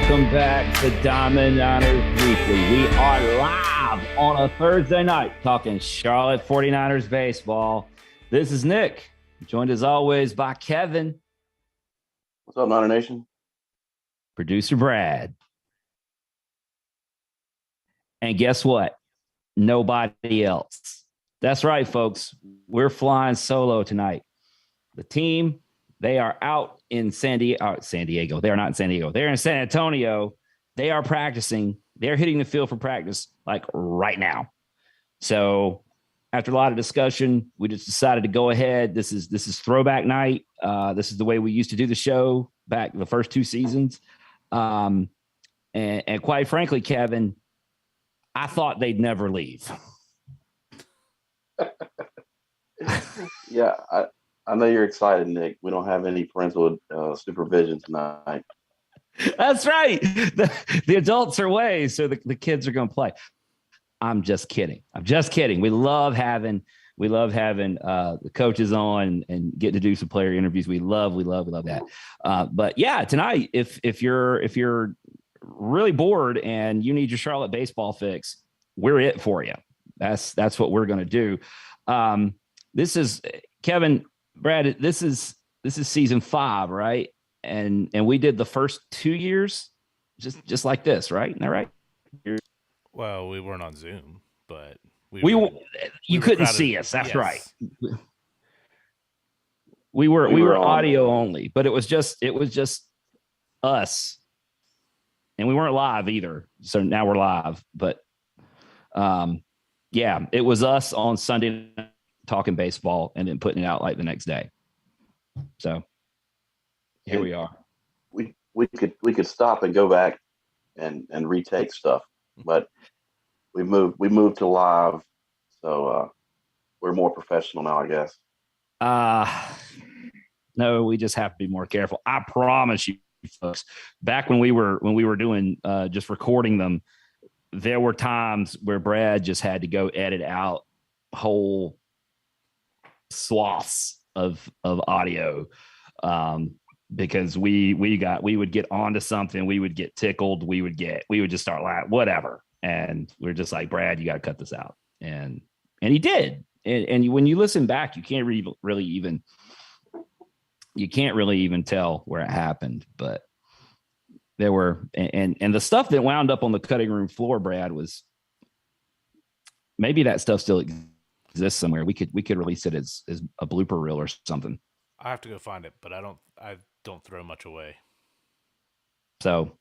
Welcome back to Diamond Niners Weekly. We are live on a Thursday night talking Charlotte 49ers baseball. This is Nick, joined as always by Kevin. What's up, Niner Nation? Producer Brad. And guess what? Nobody else. That's right, folks. We're flying solo tonight. The team, they are out in San Diego. They are not in San Diego. They're in San Antonio. They are practicing. They're hitting the field for practice like right now. So after a lot of discussion, we just decided to go ahead. This is throwback night. This is the way we used to do the show back the first two seasons. And quite frankly, Kevin, I thought they'd never leave. Yeah, I know you're excited, Nick. We don't have any parental supervision tonight. That's right. The adults are away, so the kids are going to play. I'm just kidding. We love having the coaches on and getting to do some player interviews. We love that. But yeah, tonight, if you're really bored and you need your Charlotte baseball fix, we're it for you. That's what we're going to do. This is Kevin, Brad. This is season 5, right? And we did the first 2 years just like this, right? Isn't that right? Well, we weren't on Zoom, but you couldn't see us. That's yes. Right. We were audio only, but it was just us, and we weren't live either. So now we're live, but yeah, it was us on Sunday night talking baseball and then putting it out like the next day. So here we are. We could stop and go back and retake stuff, but we moved to live, so we're more professional now, I guess. No, we just have to be more careful. I promise you, folks. Back when we were doing just recording them, there were times where Brad just had to go edit out whole swaths of audio because we would get onto something, we would get tickled, we would just start laughing, whatever, and we're just like, Brad, you got to cut this out, and he did, and when you listen back, you can't really even tell where it happened, but there were and the stuff that wound up on the cutting room floor, Brad, was maybe that stuff still exists somewhere. We could release it as a blooper reel or something. I have to go find it, but I don't throw much away. So,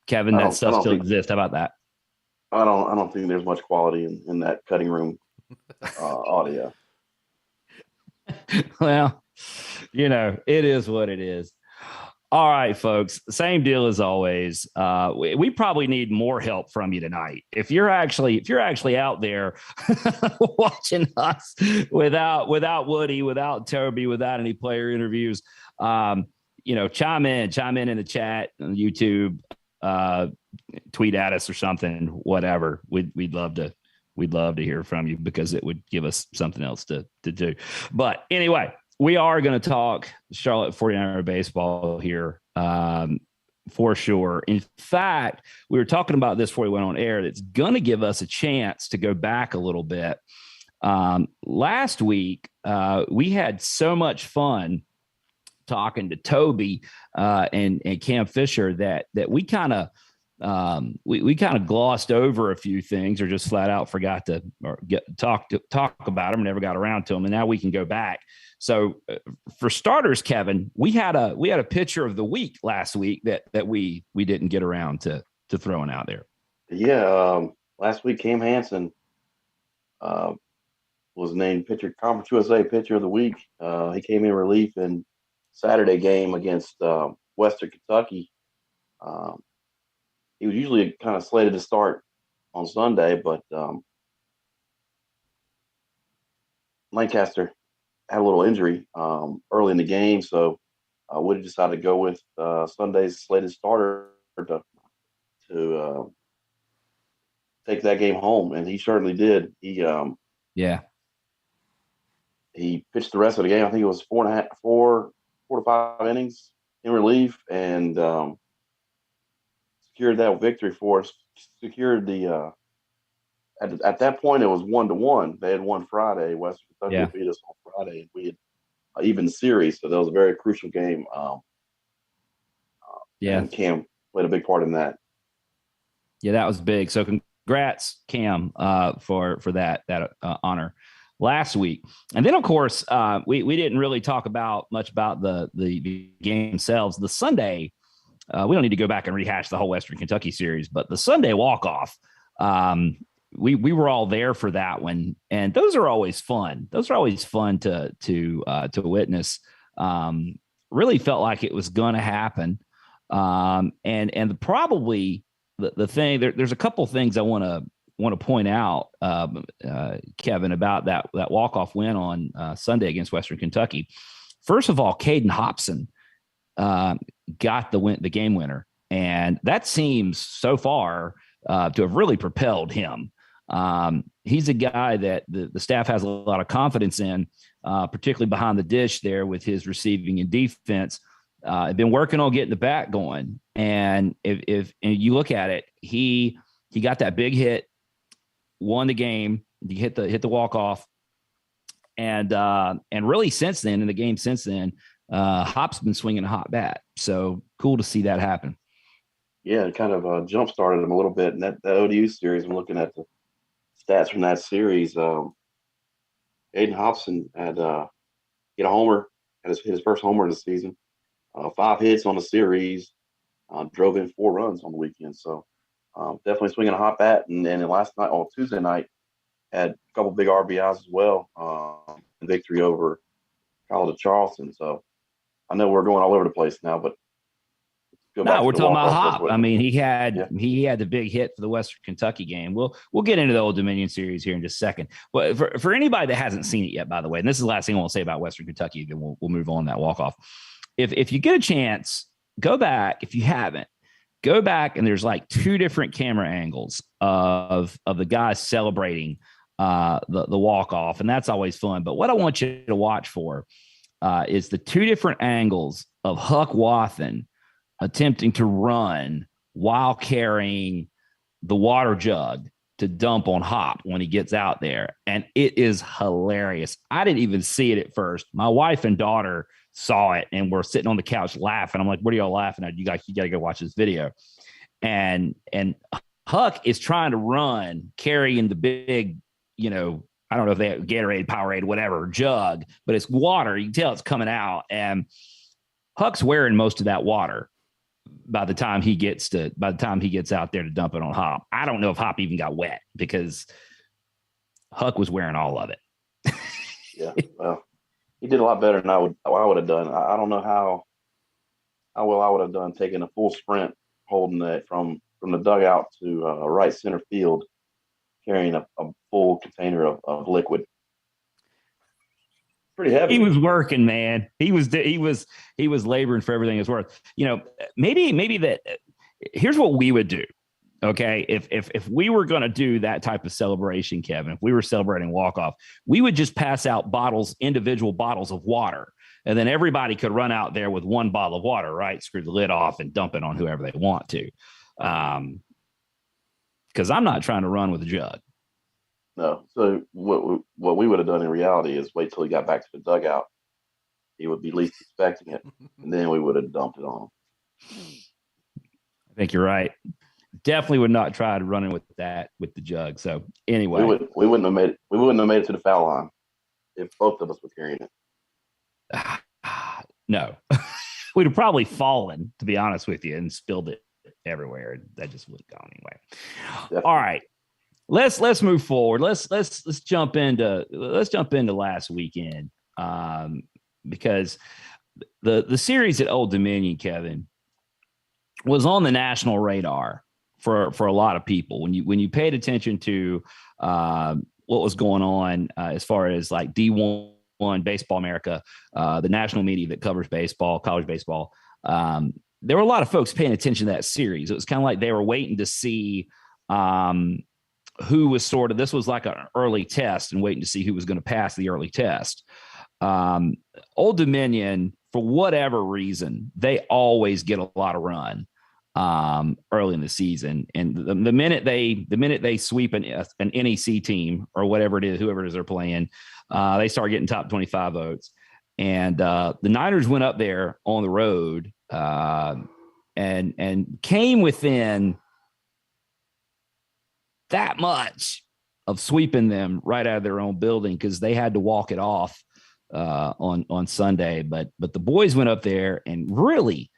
Kevin, that stuff still exists. How about that? I don't think there's much quality in that cutting room audio. Well, it is what it is. All right, folks, same deal as always. We probably need more help from you tonight. If you're actually out there watching us without Woody, without Toby, without any player interviews, chime in the chat on YouTube, tweet at us or something, whatever. We'd love to hear from you because it would give us something else to do. But anyway, we are going to talk Charlotte 49er baseball here for sure. In fact, we were talking about this before we went on air. That's going to give us a chance to go back a little bit. Last week, we had so much fun talking to Toby and Cam Fisher that we kind of we kind of glossed over a few things or just flat out forgot to talk about them, never got around to them, and now we can go back. So for starters, Kevin, we had a pitcher of the week last week that we didn't get around to throwing out there. Yeah, last week Cam Hansen was named Conference USA Pitcher of the Week. He came in relief in Saturday game against Western Kentucky. He was usually kind of slated to start on Sunday, but Lancaster had a little injury early in the game, so Woody decided to go with Sunday's slated starter to take that game home, and he certainly did. He pitched the rest of the game. I think it was 4 to 5 innings in relief, and secured that victory for us. Secured the at that point it was 1-1. They had won Friday. Western Kentucky beat us on Friday, and we had even series. So that was a very crucial game. And Cam played a big part in that. Yeah, that was big. So congrats, Cam, for that honor last week. And then, of course, we didn't really talk much about the game themselves. The Sunday, we don't need to go back and rehash the whole Western Kentucky series, but the Sunday walk-off, we were all there for that one, and those are always fun. Those are always fun to witness. Really felt like it was going to happen. And probably the thing there's a couple things I want to point out, Kevin, about that walk-off win on Sunday against Western Kentucky. First of all, Caden Hobson got the game winner, and that seems so far to have really propelled him. He's a guy that the staff has a lot of confidence in, particularly behind the dish there with his receiving and defense. I've been working on getting the back going, and if you look at it, he got that big hit, won the game. He hit the walk off, and really since then, in the game since then, Hop's been swinging a hot bat. So cool to see that happen. Yeah, it kind of jump started him a little bit. And that ODU series, I'm looking at the stats from that series. Aiden Hobson had hit a homer, had his first homer of the season. 5 hits on the series, drove in 4 runs on the weekend. So definitely swinging a hot bat. And then last night, on Tuesday night, had a couple big RBIs as well. Victory over College of Charleston. So I know we're going all over the place now, but no, we're talking about Hop. I mean, he had the big hit for the Western Kentucky game. We'll get into the Old Dominion series here in just a second. But for anybody that hasn't seen it yet, by the way, and this is the last thing I want to say about Western Kentucky, then we'll move on that walk off. If you get a chance, go back. If you haven't, go back, and there's like 2 different camera angles of the guys celebrating the walk off, and that's always fun. But what I want you to watch for is the 2 different angles of Huck Wathen attempting to run while carrying the water jug to dump on Hop when he gets out there. And it is hilarious. I didn't even see it at first. My wife and daughter saw it, and we're sitting on the couch laughing. I'm like, what are y'all laughing at? You got to go watch this video. And Huck is trying to run, carrying the big, I don't know if they have Gatorade, Powerade, whatever, jug, but it's water. You can tell it's coming out. And Huck's wearing most of that water by the time he gets out there to dump it on Hop. I don't know if Hop even got wet because Huck was wearing all of it. Yeah, well, he did a lot better than I would have done. I don't know how well I would have done taking a full sprint, holding it from the dugout to right center field, carrying a full container of liquid. Pretty heavy. He was working, man. He was laboring for everything it's worth. Maybe that. Here's what we would do. Okay, if we were going to do that type of celebration, Kevin, if we were celebrating walk-off, we would just pass out individual bottles of water, and then everybody could run out there with 1 bottle of water, right? Screw the lid off and dump it on whoever they want to. Because I'm not trying to run with a jug. No. So what we would have done in reality is wait till he got back to the dugout. He would be least expecting it, and then we would have dumped it on him. I think you're right. Definitely would not try to run in with the jug. So anyway, we wouldn't have made it. We wouldn't have made it to the foul line if both of us were carrying it. No, we'd have probably fallen, to be honest with you, and spilled it everywhere. That just would have gone anyway. Definitely. All right, let's move forward. Let's jump into last weekend because the series at Old Dominion, Kevin, was on the national radar for a lot of people. When you paid attention to what was going on as far as like D1 Baseball America, the national media that covers baseball, college baseball, there were a lot of folks paying attention to that series. It was kind of like they were waiting to see who was this was like an early test and waiting to see who was going to pass the early test. Old Dominion, for whatever reason, they always get a lot of run early in the season. And the minute they sweep an NEC team or whatever it is, whoever it is they're playing, they start getting top 25 votes. And the Niners went up there on the road and came within that much of sweeping them right out of their own building because they had to walk it off on Sunday. But the boys went up there and really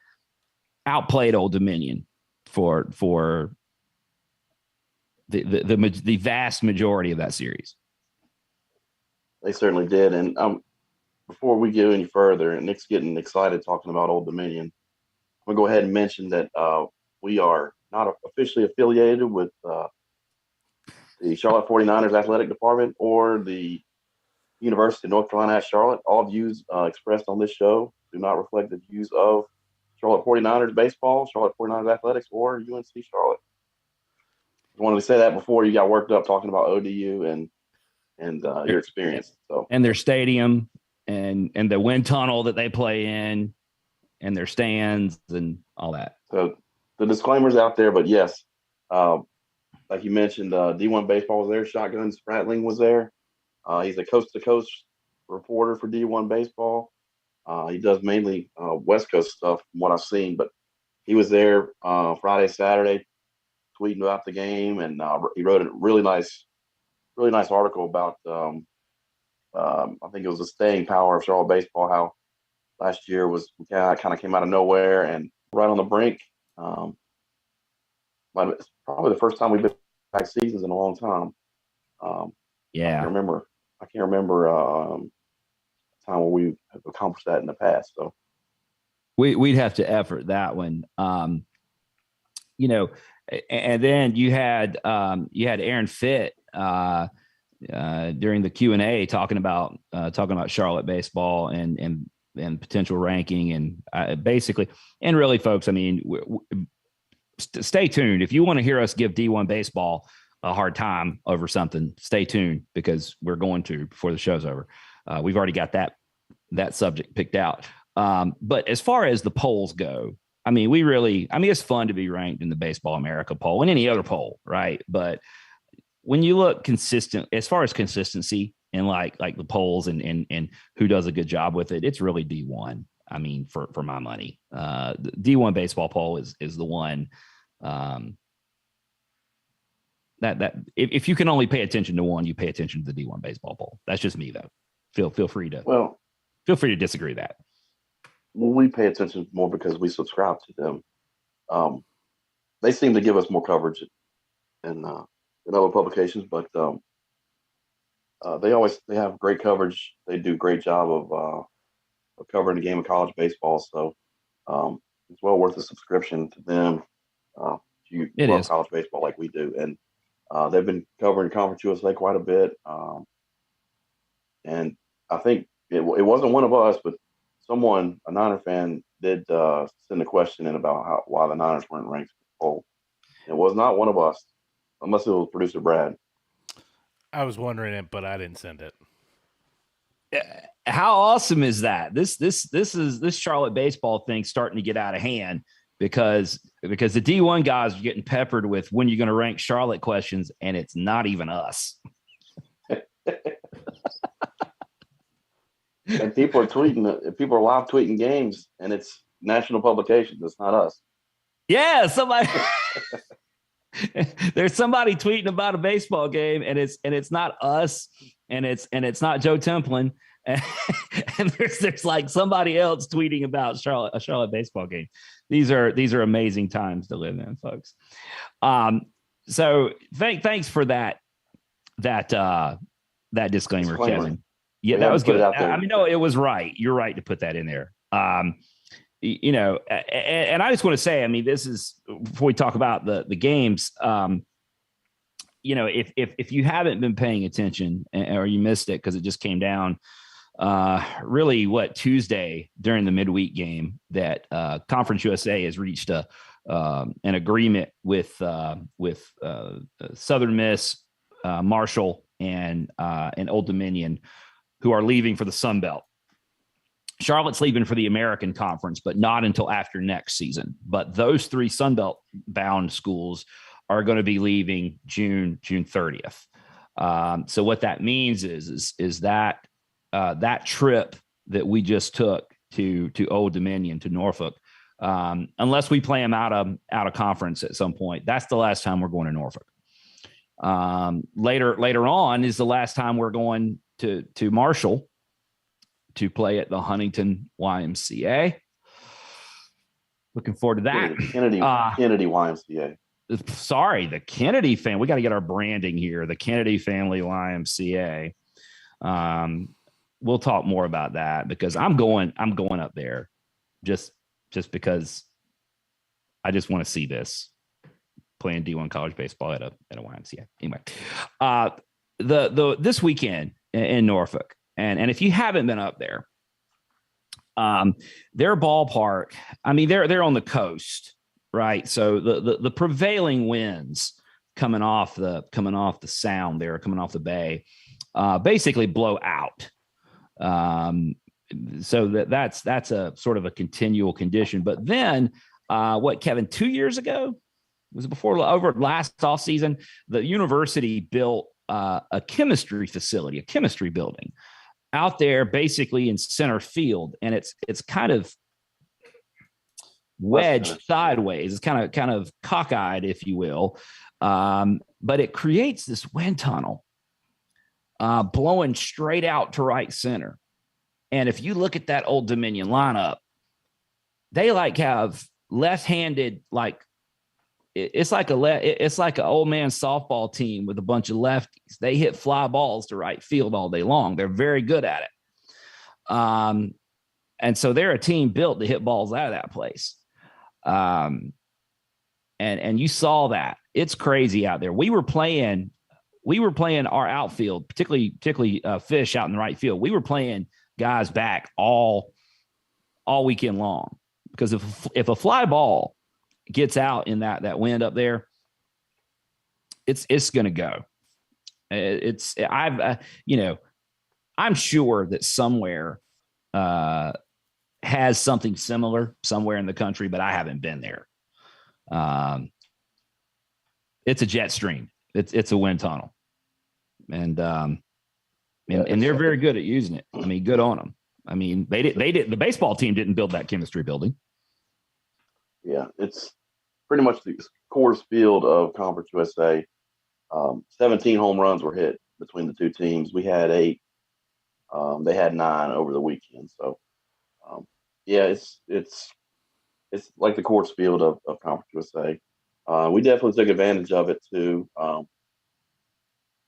outplayed Old Dominion for the vast majority of that series. They certainly did. And before we get any further, and Nick's getting excited talking about Old Dominion, I'm going to go ahead and mention that we are not officially affiliated with the Charlotte 49ers athletic department or the University of North Carolina at Charlotte. All views expressed on this show do not reflect the views of Charlotte 49ers baseball, Charlotte 49ers athletics, or UNC Charlotte. I wanted to say that before you got worked up talking about ODU and your experience. So and their stadium and the wind tunnel that they play in and their stands and all that. So the disclaimer's out there, but yes, like you mentioned, D1 Baseball was there. Shotgun Spratling was there. He's a coast-to-coast reporter for D1 Baseball. He does mainly West Coast stuff from what I've seen, but he was there Friday, Saturday, tweeting about the game, and he wrote a really nice article about I think it was the staying power of Charlotte baseball. How last year was kind of came out of nowhere and right on the brink. But it's probably the first time we've been back seasons in a long time. Yeah, I can't remember a time where we have accomplished that in the past. So we'd have to effort that one. You know, and then you had Aaron Fitt during the Q&A talking about Charlotte baseball and potential ranking and basically, and really, folks, I mean, stay tuned. If you want to hear us give D1 baseball a hard time over something, stay tuned because we're going to before the show's over. We've already got that subject picked out. But as far as the polls go, I mean, it's fun to be ranked in the Baseball America poll and any other poll, right? But when you look consistent, as far as consistency and like the polls and who does a good job with it, it's really D1. I mean, for my money, the D1 baseball poll is the one that if you can only pay attention to one, you pay attention to the D1 baseball poll. That's just me though. Feel free to disagree with that. Well, we pay attention more because we subscribe to them. They seem to give us more coverage than other publications, but they have great coverage. They do a great job of covering the game of college baseball. So it's well worth a subscription to them. If you love college baseball like we do, and they've been covering Conference USA quite a bit. And I think it wasn't one of us, but someone, a Niner fan, did send a question in about why the Niners weren't ranked in the poll. It was not one of us, unless it was producer Brad. I was wondering it, but I didn't send it. How awesome is that? This Charlotte baseball thing starting to get out of hand because the D1 guys are getting peppered with when you're going to rank Charlotte questions, and it's not even us. And people are tweeting. People are live tweeting games, and it's national publications. It's not us. Yeah, somebody. There's somebody tweeting about a baseball game, and it's not us, and it's not Joe Templin, and there's like somebody else tweeting about a Charlotte baseball game. These are amazing times to live in, folks. So thanks for that disclaimer, Kevin. Yeah, that was good. I mean, no, it was right. You're right to put that in there. You know, and I just want to say, I mean, this is before we talk about the games. You know, if you haven't been paying attention or you missed it because it just came down, really Tuesday during the midweek game that Conference USA has reached an agreement with Southern Miss, Marshall, and Old Dominion, who are leaving for the Sun Belt. Charlotte's leaving for the American Conference, but not until after next season. But those 3 Sunbelt bound schools are going to be leaving June 30th. So what that means is that that trip that we just took to Old Dominion, to Norfolk, unless we play them out of conference at some point, that's the last time we're going to Norfolk. Later on is the last time we're going to Marshall to play at the Huntington YMCA. Looking forward to that. Kennedy YMCA. Sorry, the Kennedy family. We got to get our branding here. The Kennedy Family YMCA. We'll talk more about that because I'm going up there just because I just want to see this, playing D1 college baseball at a YMCA. Anyway, this weekend in Norfolk, and if you haven't been up there, their ballpark, I mean, they're on the coast, right? So the prevailing winds coming off the sound there, coming off the bay, basically blow out. So that's a sort of a continual condition. But then, Kevin, 2 years ago, was it over last off season, the university built a chemistry facility, a chemistry building out there, basically in center field, and it's kind of wedged sideways. It's kind of cockeyed, if you will, but it creates this wind tunnel blowing straight out to right center. And if you look at that Old Dominion lineup, they have left-handed, it's like an old man softball team with a bunch of lefties. They hit fly balls to right field all day long. They're very good at it. And so they're a team built to hit balls out of that place. And you saw that. It's crazy out there. We were playing our outfield, particularly Fish out in the right field. We were playing guys back all weekend long, because if a fly ball gets out in that wind up there, it's going to go. I'm sure that somewhere has something similar somewhere in the country, but I haven't been there. It's a jet stream. It's a wind tunnel, and they're very good at using it. I mean, good on them. I mean, they did. The baseball team didn't build that chemistry building. Yeah, it's pretty much the Coors Field of Conference USA. 17 home runs were hit between the two teams. We had 8. They had 9 over the weekend. So, it's like the Coors Field of Conference USA. We definitely took advantage of it too.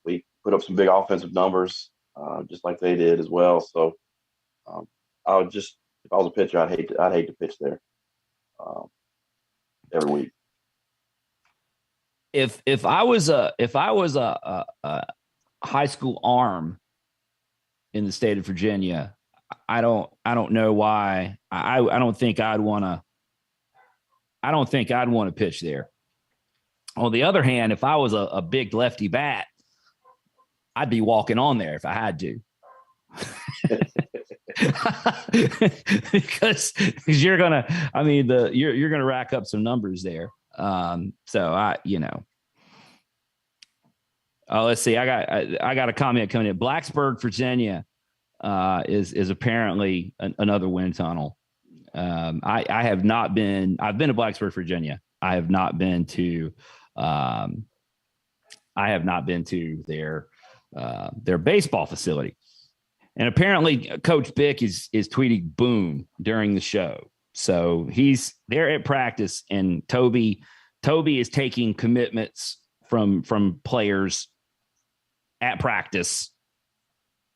We put up some big offensive numbers, just like they did as well. So, I would just, if I was a pitcher, I'd hate to pitch there every week. If I was a high school arm in the state of Virginia, I don't know why. I don't think I'd want to pitch there. On the other hand, if I was a big lefty bat, I'd be walking on there if I had to. because you're gonna rack up some numbers there. Let's see. I got a comment coming in. Blacksburg, Virginia, is apparently another wind tunnel. I have not been. I've been to Blacksburg, Virginia. I have not been to their baseball facility. And apparently Coach Bick is tweeting boom during the show. So he's there at practice, and Toby is taking commitments from players at practice,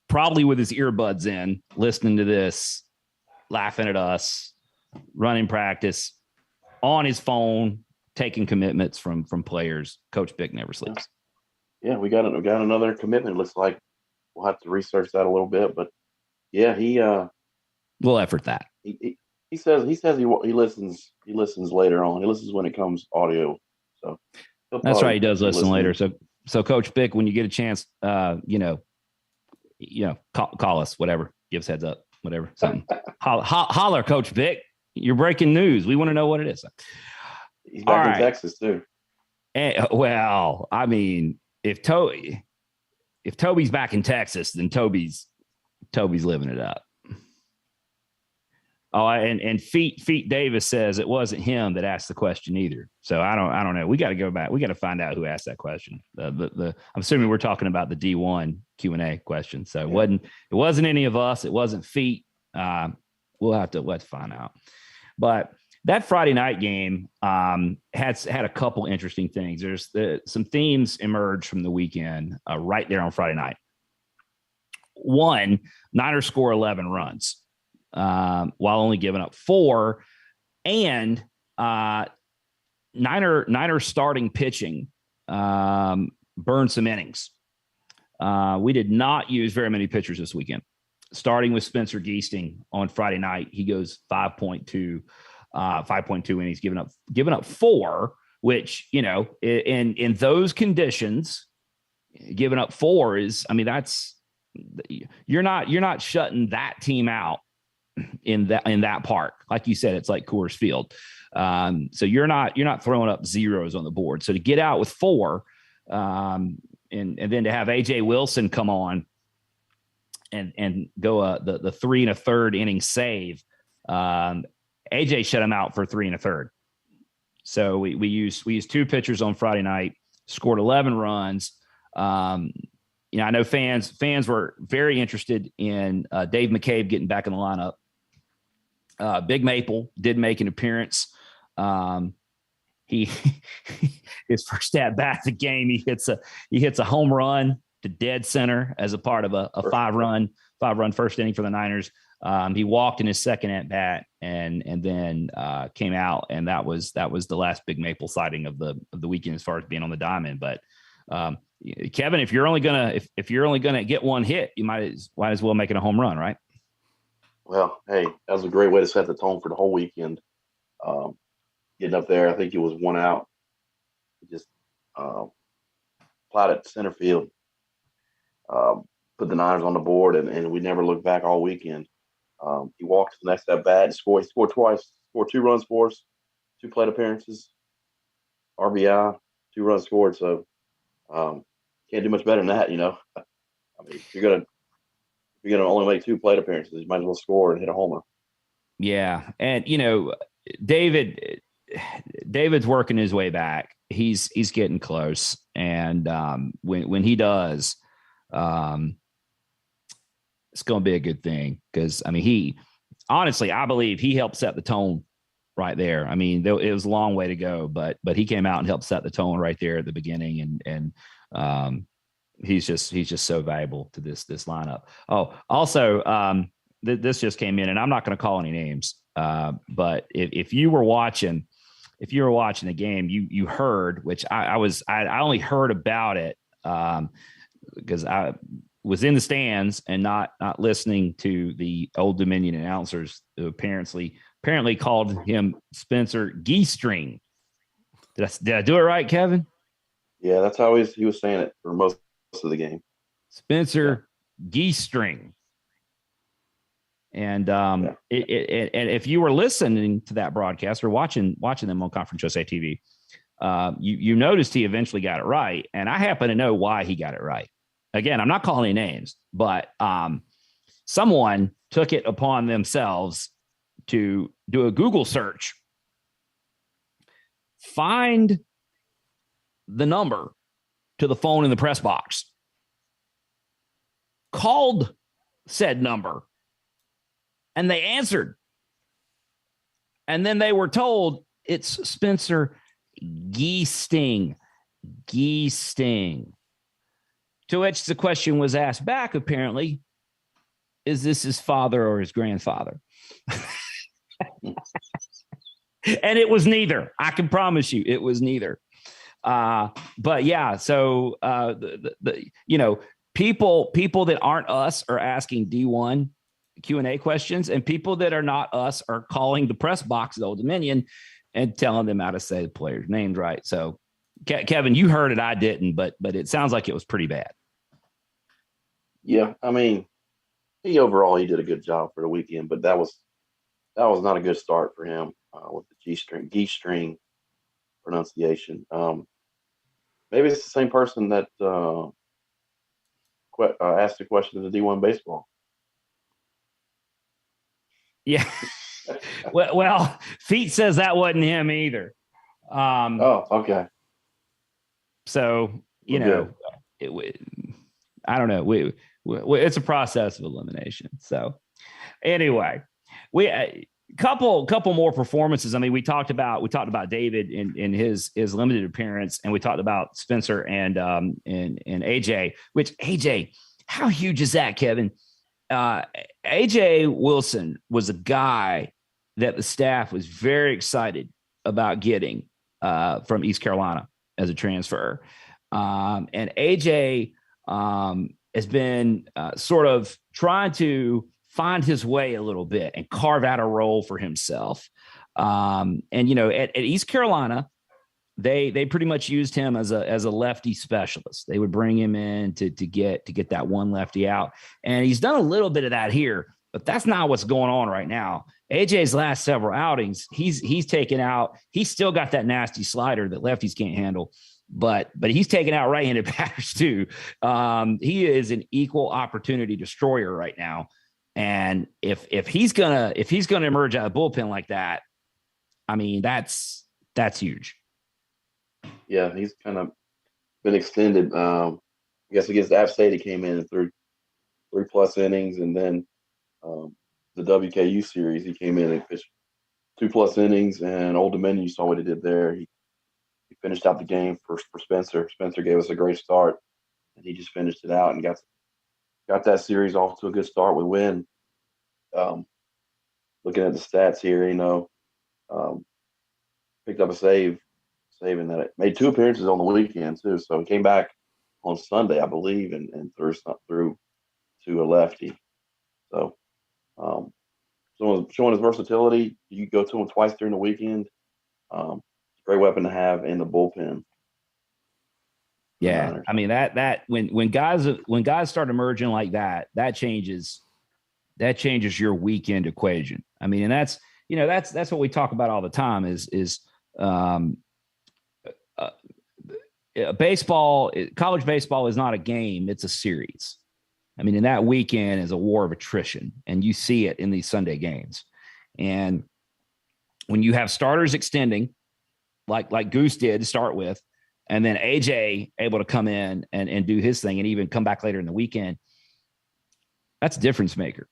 probably with his earbuds in, listening to this, laughing at us, running practice, on his phone, taking commitments from players. Coach Bick never sleeps. Yeah, we got another commitment. It looks like we'll have to research that a little bit, but yeah, we'll effort that. He says he listens later on. He listens when it comes audio. So that's right. He does listen later. So Coach Bick, when you get a chance, call us, whatever, give us heads up. whatever, something. Holler, Coach Vic. You're breaking news. We want to know what it is. He's back in Texas too. And, well, I mean, if Toby's back in Texas, then Toby's living it up. Oh, and Feet Davis says it wasn't him that asked the question either. So I don't know. We got to go back. We got to find out who asked that question. I'm assuming we're talking about the D1 Q&A question. So it wasn't any of us. It wasn't Feet. Let's find out. But that Friday night game had a couple interesting things. There's some themes emerged from the weekend right there on Friday night. One, Niners score 11 runs while only giving up 4, and Niners starting pitching burned some innings. We did not use very many pitchers this weekend. Starting with Spencer Giesting on Friday night, he goes 5.2 innings, giving up 4, which, you know, in those conditions, giving up 4 is, I mean, that's, you're not shutting that team out in that park. Like you said, it's like Coors Field. So you're not throwing up zeros on the board. So to get out with 4, and then to have AJ Wilson come on and go the 3 1/3 inning save. AJ shut him out for 3 1/3. So we used 2 pitchers on Friday night, scored 11 runs. You know, I know fans were very interested in Dave McCabe getting back in the lineup. Big Maple did make an appearance. He his first at bat the game, he hits a home run to dead center as a part of a 5-run first inning for the Niners. He walked in his second at bat and then came out, and that was the last Big Maple sighting of the weekend as far as being on the diamond. But Kevin, if you're only gonna get one hit, you might as well make it a home run, right? Well, hey, that was a great way to set the tone for the whole weekend. Getting up there, I think it was 1 out. He just plotted center field, put the Niners on the board, and we never looked back all weekend. He walked to the next at bat and scored. He scored twice, scored 2 runs for us, 2 plate appearances, RBI, 2 runs scored. So can't do much better than that, you know. I mean, if you're gonna only make 2 plate appearances, you might as well score and hit a homer. Yeah, and you know, David's working his way back. He's getting close, and when he does, it's going to be a good thing, because I mean, I believe he helped set the tone right there. I mean, it was a long way to go, but he came out and helped set the tone right there at the beginning, and he's just so valuable to this lineup. Oh, also, this just came in, and I'm not going to call any names, but if you were watching the game, you heard, which I only heard about it because I was in the stands and not listening to the Old Dominion announcers who apparently called him Spencer Giesting. Did I do it right, Kevin? Yeah, that's how he was saying it for most of the game. Spencer Giesting. And and if you were listening to that broadcast or watching them on Conference USA TV, you noticed he eventually got it right. And I happen to know why he got it right. Again, I'm not calling any names, but someone took it upon themselves to do a Google search, find the number to the phone in the press box, called said number, and they answered. And then they were told it's Spencer Giesting. To which the question was asked back, apparently, is this his father or his grandfather? And it was neither. I can promise you it was neither. But yeah, so you know, people that aren't us are asking D1 Q&A questions, and people that are not us are calling the press box at Old Dominion and telling them how to say the players' names right. So Kevin, you heard it, I didn't, but it sounds like it was pretty bad. Yeah, I mean, Overall he did a good job for the weekend, but that was not a good start for him with the G string pronunciation. Maybe it's the same person that asked the question of the D1 baseball. Yeah. well, Feet says that wasn't him either. Okay. So you know, I don't know. It's a process of elimination. So anyway, we couple more performances. I mean, we talked about David in his limited appearance, and we talked about Spencer and AJ. Which AJ, how huge is that, Kevin? AJ Wilson was a guy that the staff was very excited about getting from East Carolina as a transfer. And AJ has been sort of trying to find his way a little bit and carve out a role for himself. And, you know, at East Carolina, they pretty much used him as a lefty specialist. They would bring him in to get that one lefty out. And he's done a little bit of that here, but that's not what's going on right now. AJ's last several outings, he's taken out. He's still got that nasty slider that lefties can't handle, but he's taking out right-handed batters too. He is an equal opportunity destroyer right now. And if he's gonna emerge out of the bullpen like that, I mean, that's huge. Yeah, he's kind of been extended. I guess against App State, he came in and threw 3+ innings, and then the WKU series, he came in and pitched 2+ innings. And Old Dominion, you saw what he did there. He finished out the game for Spencer. Spencer gave us a great start, and he just finished it out and got that series off to a good start with win. Looking at the stats here, you know, picked up a saving that it made 2 appearances on the weekend too. So he came back on Sunday, I believe, and threw to a lefty. So showing his versatility. You go to him twice during the weekend. Great weapon to have in the bullpen. Yeah, I mean that when guys start emerging like that, that changes your weekend equation. I mean, and that's what we talk about all the time is baseball. College baseball is not a game; it's a series. I mean, and that weekend is a war of attrition, and you see it in these Sunday games. And when you have starters extending, like Goose did to start with, and then AJ able to come in and do his thing and even come back later in the weekend, that's a difference maker.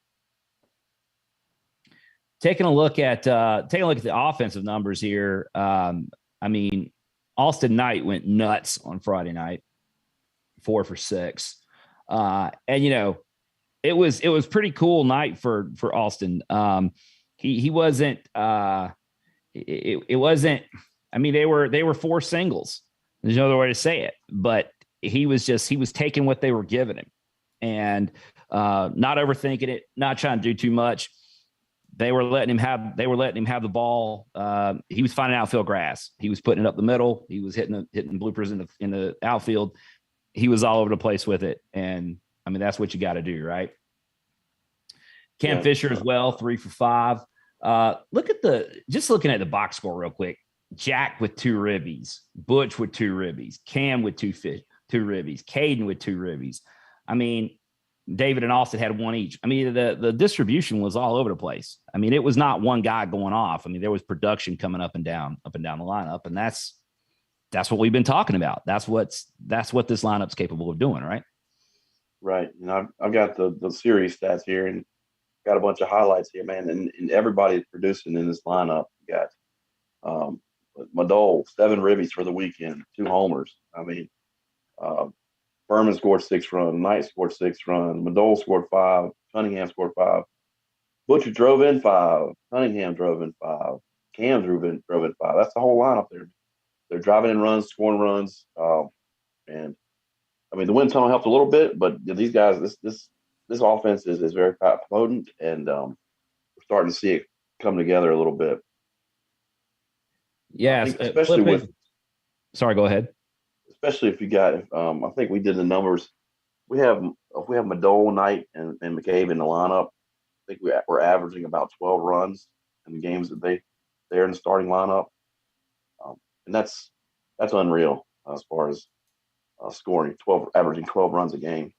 Taking a look at the offensive numbers here. I mean, Austin Knight went nuts on Friday night, 4 for 6. And you know, it was pretty cool night for Austin. He wasn't it wasn't, I mean, they were 4 singles. There's no other way to say it, but he was taking what they were giving him and not overthinking it, not trying to do too much. They were letting him have the ball. He was finding outfield grass. He was putting it up the middle. He was hitting bloopers in the outfield. He was all over the place with it. And I mean, that's what you got to do, right? Cam Fisher as well, 3 for 5. Looking at the box score real quick. Jack with 2 ribbies, Butch with 2 ribbies, Cam with 2 ribbies, Caden with 2 ribbies. I mean, David and Austin had 1 each. I mean, the distribution was all over the place. I mean, it was not one guy going off. I mean, there was production coming up and down the lineup, and that's what we've been talking about. That's what this lineup's capable of doing, right? Right. You know, I've got the series stats here and got a bunch of highlights here, man. And everybody's producing in this lineup. You got Madole, 7 ribbies for the weekend, 2 homers. I mean, Furman scored 6 runs, Knight scored 6 runs, Madole scored 5, Cunningham scored 5, Butcher drove in 5, Cunningham drove in 5, Cam drove in 5. That's the whole lineup there. They're driving in runs, scoring runs, and I mean the wind tunnel helped a little bit, but these guys, this offense is very potent, and we're starting to see it come together a little bit. Yeah, especially with. Sorry, go ahead. Especially if you got, I think we did the numbers we have if we have Madole, Knight, and McCabe in the lineup. I think we're averaging about 12 runs in the games that they're in the starting lineup, and that's unreal as far as scoring 12, averaging 12 runs a game.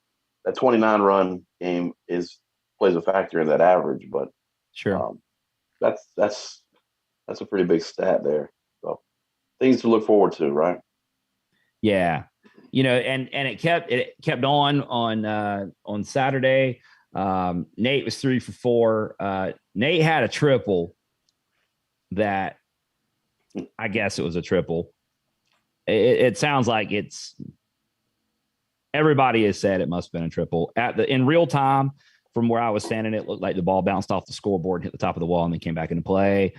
That 29 run game plays a factor in that average, but Sure. That's a pretty big stat there. So things to look forward to, right? Yeah. And it kept on Saturday. Nate was 3 for 4. Nate had a triple that I guess it was a triple. It sounds like everybody has said it must have been a triple. In real time, from where I was standing, it looked like the ball bounced off the scoreboard and hit the top of the wall and then came back into play.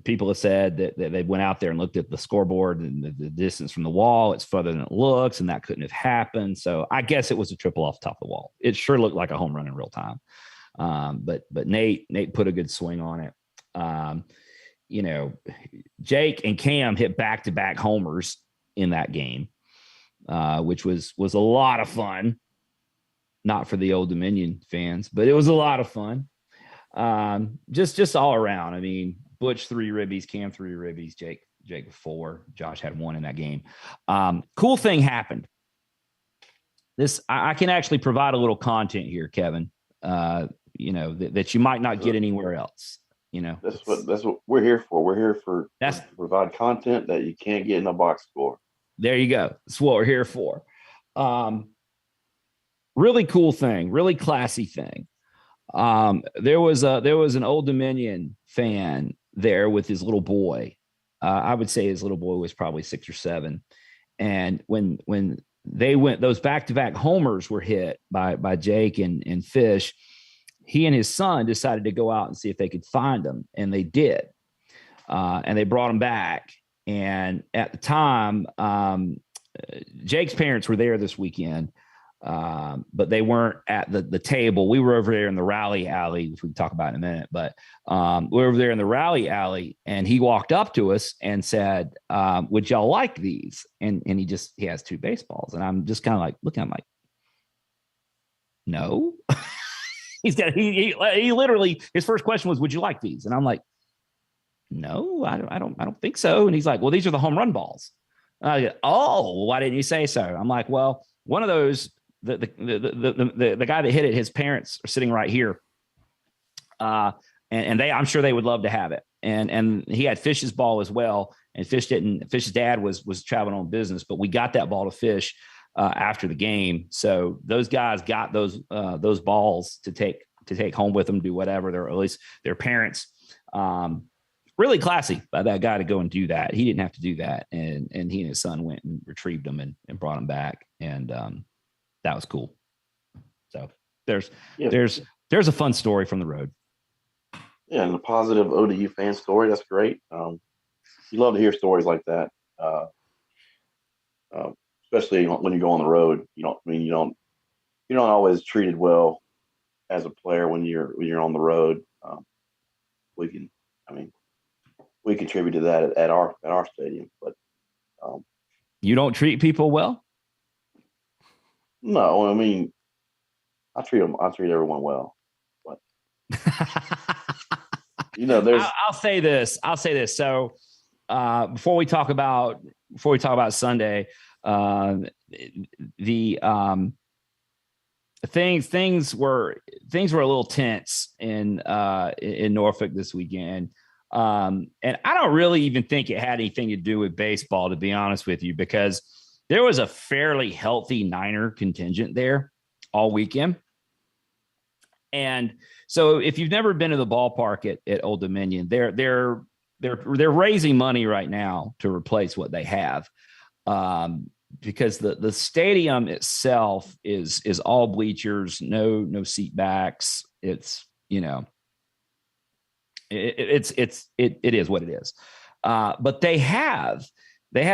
People have said that they went out there and looked at the scoreboard and the distance from the wall. It's further than it looks, and that couldn't have happened. So I guess it was a triple off the top of the wall. It sure looked like a home run in real time. But Nate put a good swing on it. Jake and Cam hit back-to-back homers in that game, which was a lot of fun. Not for the Old Dominion fans, but it was a lot of fun. Just all around. I mean, Butch 3 ribbies, Cam 3 ribbies, Jake 4, Josh had 1 in that game. Cool thing happened. I can actually provide a little content here, Kevin. That you might not get anywhere else. That's what we're here for. We're here to provide content that you can't get in a box score. There you go. That's what we're here for. Really cool thing, really classy thing. There was an Old Dominion fan there with his little boy. I would say his little boy was probably 6 or 7. And when they went, those back-to-back homers were hit by Jake and Fish, he and his son decided to go out and see if they could find them. And they did. And they brought him back. And at the time, Jake's parents were there this weekend. But they weren't at the table. We were over there in the rally alley, which we can talk about in a minute. But we were over there in the rally alley, and he walked up to us and said, "Would y'all like these?" And he has 2 baseballs, and I'm just kind of like looking. I'm like, no. He literally, his first question was, "Would you like these?" And I'm like, no, I don't think so. And he's like, "Well, these are the home run balls." Oh, why didn't you say so? I'm like, well, one of those. The guy that hit it, his parents are sitting right here. And I'm sure they would love to have it. And he had Fish's ball as well. And Fish's dad was traveling on business, but we got that ball to Fish after the game. So those guys got those balls to take home with them, do whatever. They're at least their parents. Really classy by that guy to go and do that. He didn't have to do that. And he and his son went and retrieved them and brought them back. And that was cool. So there's a fun story from the road. Yeah, and a positive ODU fan story. That's great. You love to hear stories like that, especially when you go on the road. You're not always treated well as a player when you're on the road. We contribute to that at our stadium, but you don't treat people well. No, I mean, I treat everyone well, but there's. I'll say this. So before we talk about Sunday, the things were a little tense in Norfolk this weekend. And I don't really even think it had anything to do with baseball, to be honest with you, because there was a fairly healthy Niner contingent there all weekend. And so if you've never been to the ballpark at Old Dominion, they're raising money right now to replace what they have. Because the stadium itself is all bleachers, no seat backs. It's, it is what it is. But they have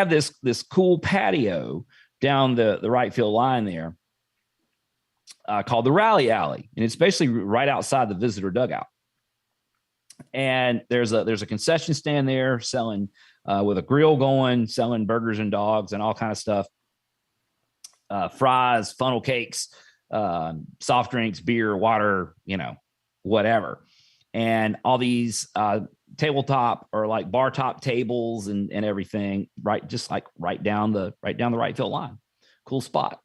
this cool patio down the right field line there called the Rally Alley. And it's basically right outside the visitor dugout. And there's a concession stand there selling with a grill going, selling burgers and dogs and all kind of stuff. fries, funnel cakes, soft drinks, beer, water, whatever. And all these tabletop or like bar top tables and everything, right? Just like right down the right field line. Cool spot.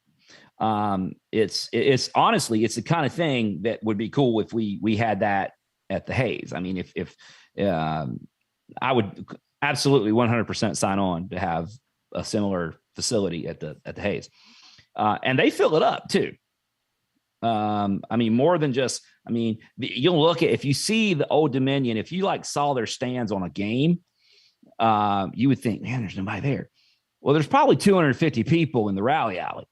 It's honestly, it's the kind of thing that would be cool if we had that at the Hayes. I mean, if I would absolutely 100% sign on to have a similar facility at the Hayes. And they fill it up too. I mean, more than just, you'll look at, if you see the Old Dominion, if you like saw their stands on a game, you would think, man, there's nobody there. Well, there's probably 250 people in the rally alley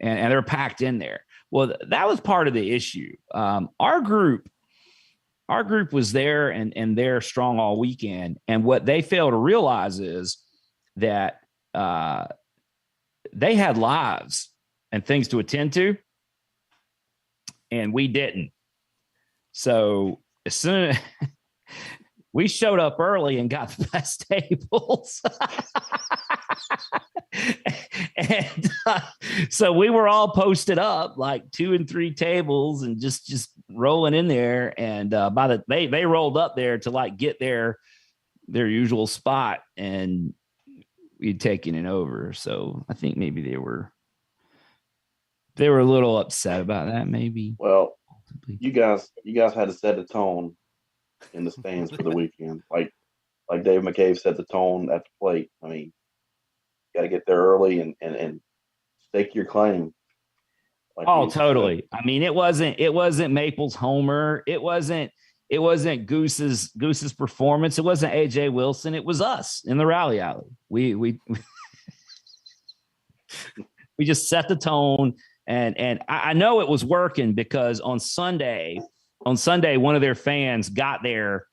and they're packed in there. Well, that was part of the issue. Our group was there and they're strong all weekend. And what they fail to realize is that they had lives and things to attend to, and we didn't. So as soon as we showed up early and got the best tables. And so we were all posted up like 2 and 3 tables and just rolling in there. And they rolled up there to like get their usual spot, and we'd taken it over. So I think maybe they were a little upset about that. Maybe. Well, you guys had to set the tone in the stands for the weekend. Like Dave McCabe set the tone at the plate. I mean, you got to get there early and stake your claim. Totally. I mean, it wasn't Maple's homer. It wasn't Goose's performance. It wasn't AJ Wilson. It was us in the rally alley. We just set the tone, and I know it was working because on Sunday, one of their fans got there.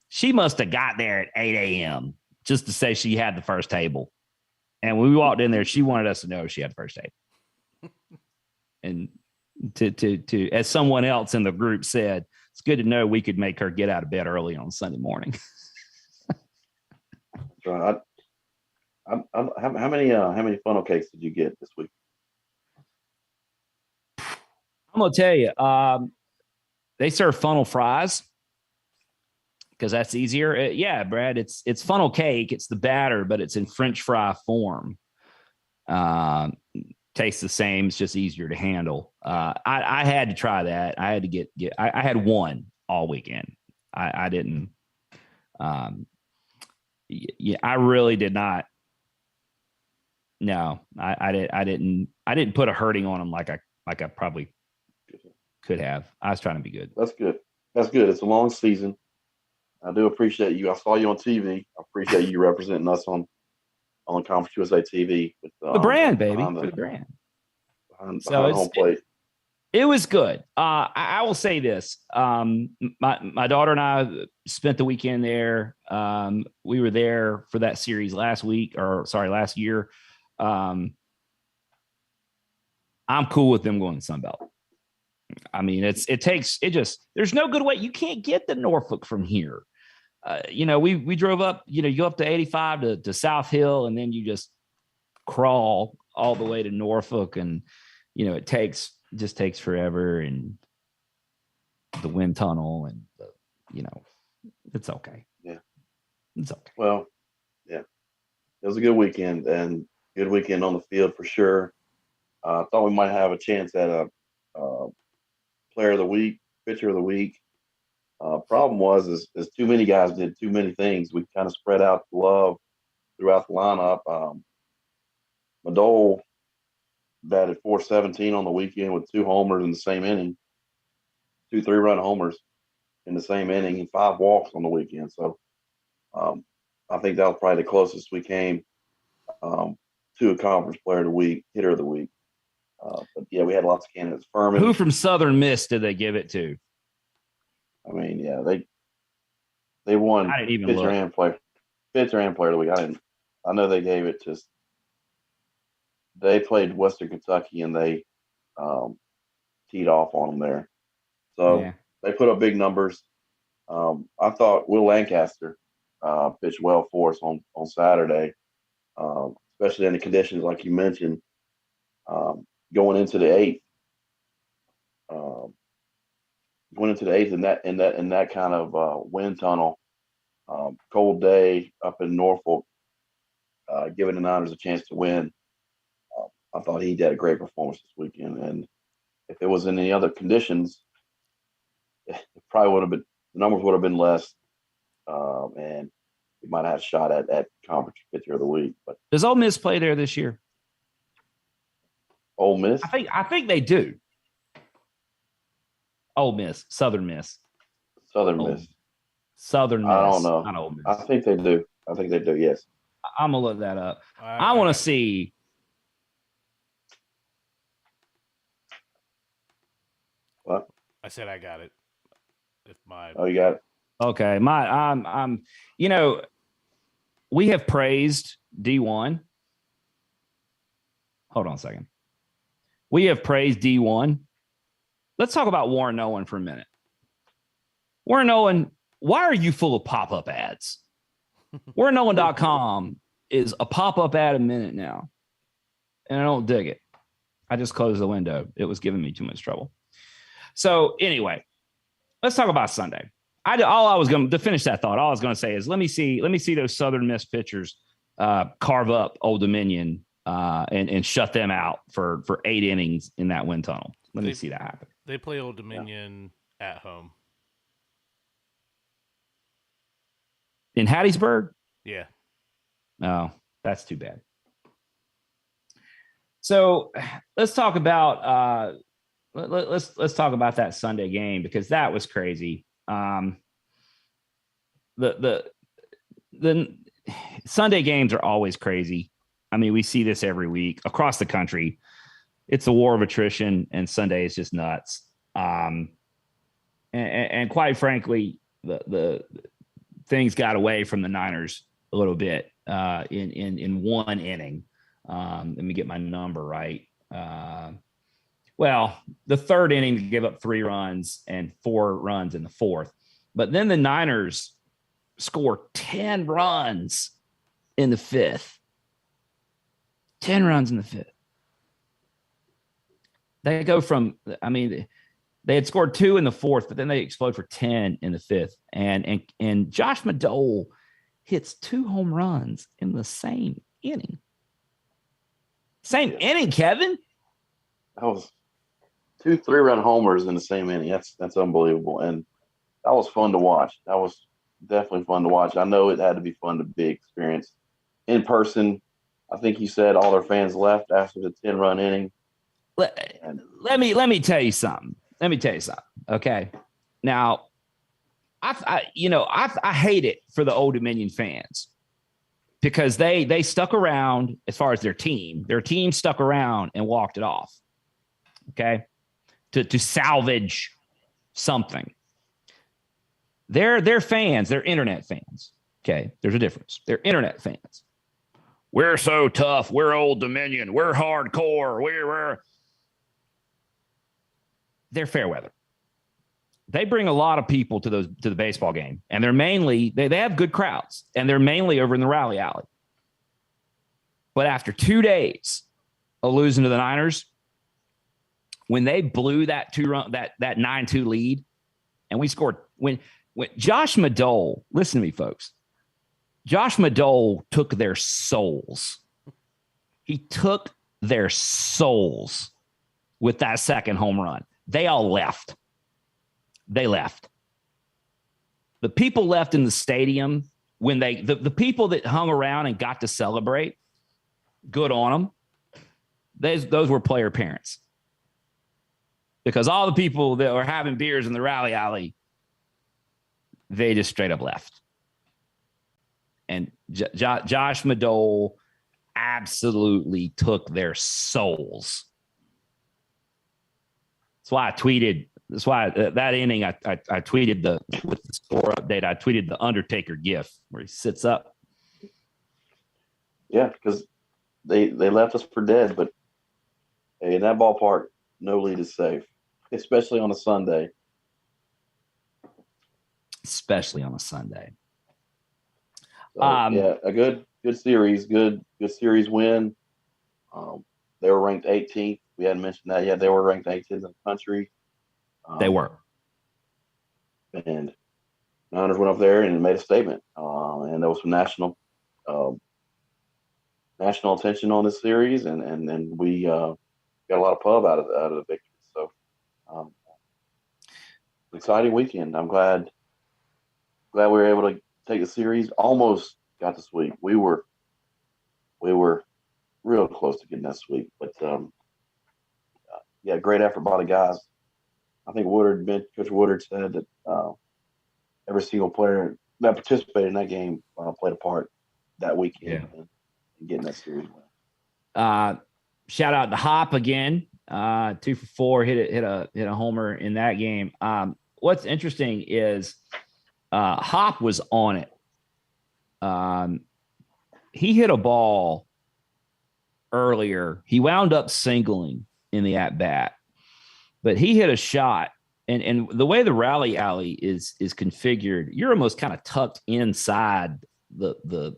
She must have got there at 8 a.m. just to say she had the first table. And when we walked in there, she wanted us to know she had the first table. And to as someone else in the group said, it's good to know we could make her get out of bed early on Sunday morning. John, how many funnel cakes did you get this week? I'm gonna tell you, they serve funnel fries because that's easier. Yeah, Brad, it's funnel cake. It's the batter, but it's in French fry form. Tastes the same. It's just easier to handle. I had to try that. I had to get. I had one all weekend. I didn't. Yeah, I really did not. No, I didn't put a hurting on them like I probably could have. I was trying to be good. That's good. It's a long season. I do appreciate you. I saw you on TV. I appreciate you representing us on Conference USA TV. With, the brand, baby. For the brand. Behind home plate. It was good. I will say this. My daughter and I spent the weekend there. We were there for that series last year. I'm cool with them going to Sunbelt. I mean, there's no good way. You can't get to Norfolk from here. We drove up, you go up to 85 to South Hill, and then you just crawl all the way to Norfolk, and it takes forever, and the wind tunnel, and it's okay. Yeah, it's okay. Well, yeah, it was a good weekend, and good weekend on the field for sure. I thought we might have a chance at a player of the week, pitcher of the week. Problem was is too many guys did too many things. We kind of spread out the love throughout the lineup. Madole batted .417 on the weekend with 2 homers in the same inning, 2 3-run homers in the same inning, and 5 walks on the weekend. So I think that was probably the closest we came to a conference player of the week, hitter of the week. But yeah, we had lots of candidates. Furman. Who from Southern Miss did they give it to? I mean, yeah, they won pitcher and player of the week. I know they gave it to. They played Western Kentucky and they teed off on them there, so they put up big numbers. I thought Will Lancaster pitched well for us on Saturday, especially in the conditions like you mentioned. Going into the eighth, um, in that kind of wind tunnel, cold day up in Norfolk, giving the Niners a chance to win. I thought he did a great performance this weekend, and if it was in any other conditions, it probably would have been the numbers would have been less, and he might have had a shot at conference pitcher of the week. But does Ole Miss play there this year? Ole Miss, I think they do. Ole Miss, Southern Miss, Southern Miss. Southern Miss. I don't know. Not Ole Miss. I think they do. Yes. I'm gonna look that up. I want to see. What? I said I got it. If my Oh, you got it. Okay, I'm. We have praised D1. Hold on a second. We have praised D1. Let's talk about Warren Owen for a minute. Warren Owen, why are you full of pop-up ads? WarrenOwen.com is a pop-up ad a minute now, and I don't dig it. I just closed the window. It was giving me too much trouble. So anyway, let's talk about Sunday. To finish that thought, all I was going to say is let me see those Southern Miss pitchers carve up Old Dominion and shut them out for 8 innings in that wind tunnel. Let me see that happen. They play Old Dominion at home. In Hattiesburg? Yeah. Oh, that's too bad. So let's talk about let's talk about that Sunday game, because that was crazy. The Sunday games are always crazy. I mean, we see this every week across the country. It's a war of attrition, and Sunday is just nuts. And quite frankly, the things got away from the Niners a little bit in one inning. Let me get my number right. Well, the third inning to give up 3 runs and 4 runs in the fourth. But then the Niners score 10 runs in the fifth. 10 runs in the fifth. They go from, I mean, they had scored 2 in the fourth, but then they explode for 10 in the fifth. And Josh Madole hits 2 home runs in the same inning. Same inning, Kevin. That was 2 3-run homers in the same inning. That's unbelievable, and that was fun to watch. That was definitely fun to watch. I know it had to be fun to be experienced in person. I think you said all their fans left after the 10-run inning. Let me tell you something. Okay. Now, I hate it for the Old Dominion fans, because they stuck around as far as their team. Their team stuck around and walked it off. Okay. To salvage something. They're fans. They're internet fans. Okay. There's a difference. They're internet fans. We're so tough. We're Old Dominion. We're hardcore. They're fair weather. They bring a lot of people to the baseball game, and they're mainly they have good crowds, and they're mainly over in the rally alley. But after 2 days of losing to the Niners, when they blew that 9-2 lead, and we scored when Josh Madole, listen to me, folks. Josh Madole took their souls. He took their souls with that second home run. They all left. They left. The people left in the stadium when the people that hung around and got to celebrate, good on them. Those were player parents. Because all the people that were having beers in the rally alley, they just straight up left. And Josh Madole absolutely took their souls. That's why I tweeted. That's why that inning I tweeted with the score update. I tweeted the Undertaker gif where he sits up. Yeah, because they left us for dead. But hey, in that ballpark, no lead is safe, especially on a Sunday. Especially on a Sunday. So, yeah, a good series, good series win. they were ranked 18th. We hadn't mentioned that yet. They were ranked 18th in the country. They were. And Niners went up there and made a statement. And there was some national attention on this series, and we got a lot of pub out of the victory. So, exciting weekend. I'm glad we were able to take the series. Almost got the sweep. We were real close to getting that sweep, but yeah, great effort by the guys. I think Coach Woodard said that every single player that participated in that game played a part that weekend in getting that series win. Shout out to Hop again, 2 for 4, hit a homer in that game. What's interesting is Hop was on it. He hit a ball earlier. He wound up singling in the at bat, but he hit a shot. And the way the rally alley is configured, you're almost kind of tucked inside the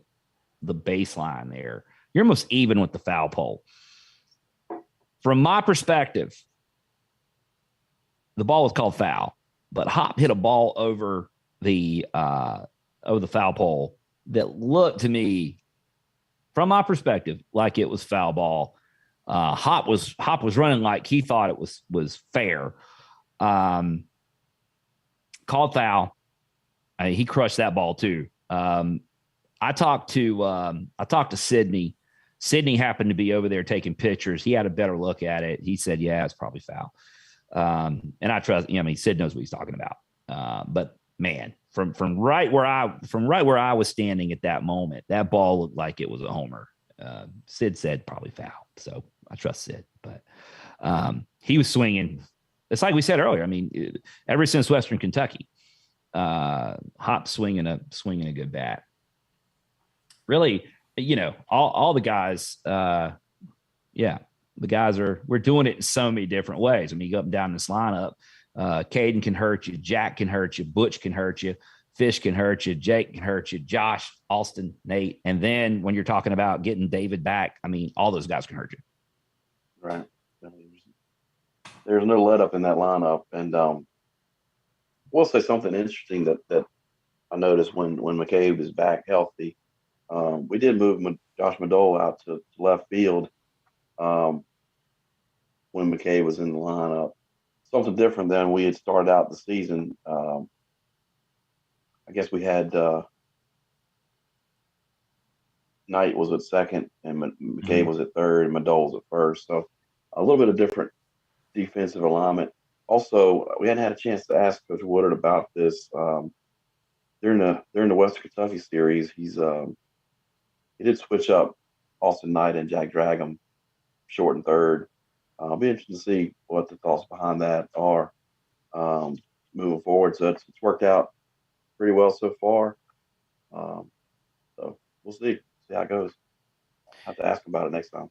baseline there. You're almost even with the foul pole. From my perspective, the ball was called foul, but Hop hit a ball over the foul pole that looked to me, from my perspective, like it was foul ball. Hop was running like he thought it was fair. Called foul. He crushed that ball too. I talked to Sydney. Sydney happened to be over there taking pictures. He had a better look at it. He said, "Yeah, it's probably foul." And I trust. Sid knows what he's talking about. But man, from right where I was standing at that moment, that ball looked like it was a homer. Sid said probably foul, so I trust Sid. But he was swinging. It's like we said earlier. I mean, ever since Western Kentucky, Hop swinging a good bat. Really, all the guys. The guys we're doing it in so many different ways. I mean, you go up and down this lineup. Caden can hurt you. Jack can hurt you. Butch can hurt you. Fish can hurt you. Jake can hurt you. Josh, Austin, Nate. And then when you're talking about getting David back, I mean, all those guys can hurt you. Right. There's no let up in that lineup. And we'll say something interesting that I noticed when McCabe is back healthy. We did move Josh Madole out to left field when McCabe was in the lineup. Something different than we had started out the season. I guess we had Knight was at second and McCabe was at third and Madole was at first. So a little bit of different defensive alignment. Also, we hadn't had a chance to ask Coach Woodard about this during the Western Kentucky series. He did switch up Austin Knight and Jack Dragum short and third. I'll be interested to see what the thoughts behind that are moving forward. So it's worked out pretty well so far. So we'll see how it goes. I'll have to ask about it next time.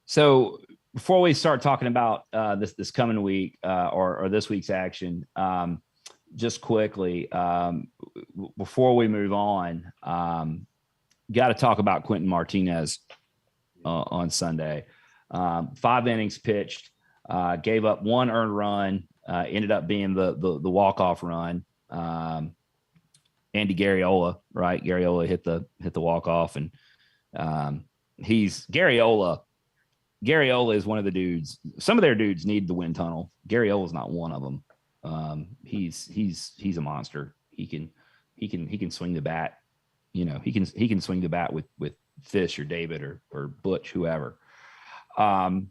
So before we start talking about this coming week or this week's action, just quickly before we move on, got to talk about Quentin Martinez on Sunday. 5 innings pitched, gave up 1 earned run, ended up being the walk-off run. Andy Garriola, right? Garriola hit the walk-off, and Garriola is one of the dudes. Some of their dudes need the wind tunnel. Garriola's not one of them. He's a monster. He can swing the bat. He can swing the bat with Fish or David or Butch, whoever. But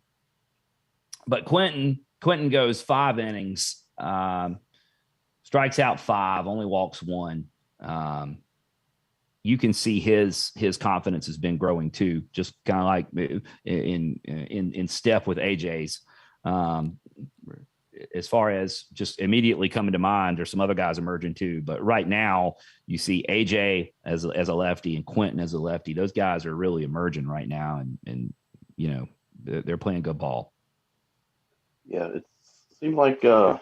Quentin goes 5 innings, strikes out 5, only walks 1. You can see his confidence has been growing too, just kind of like in step with AJ's. As far as just immediately coming to mind, there's some other guys emerging too. But right now, you see AJ as a lefty and Quentin as a lefty. Those guys are really emerging right now, and they're playing good ball. Yeah, it seemed like Old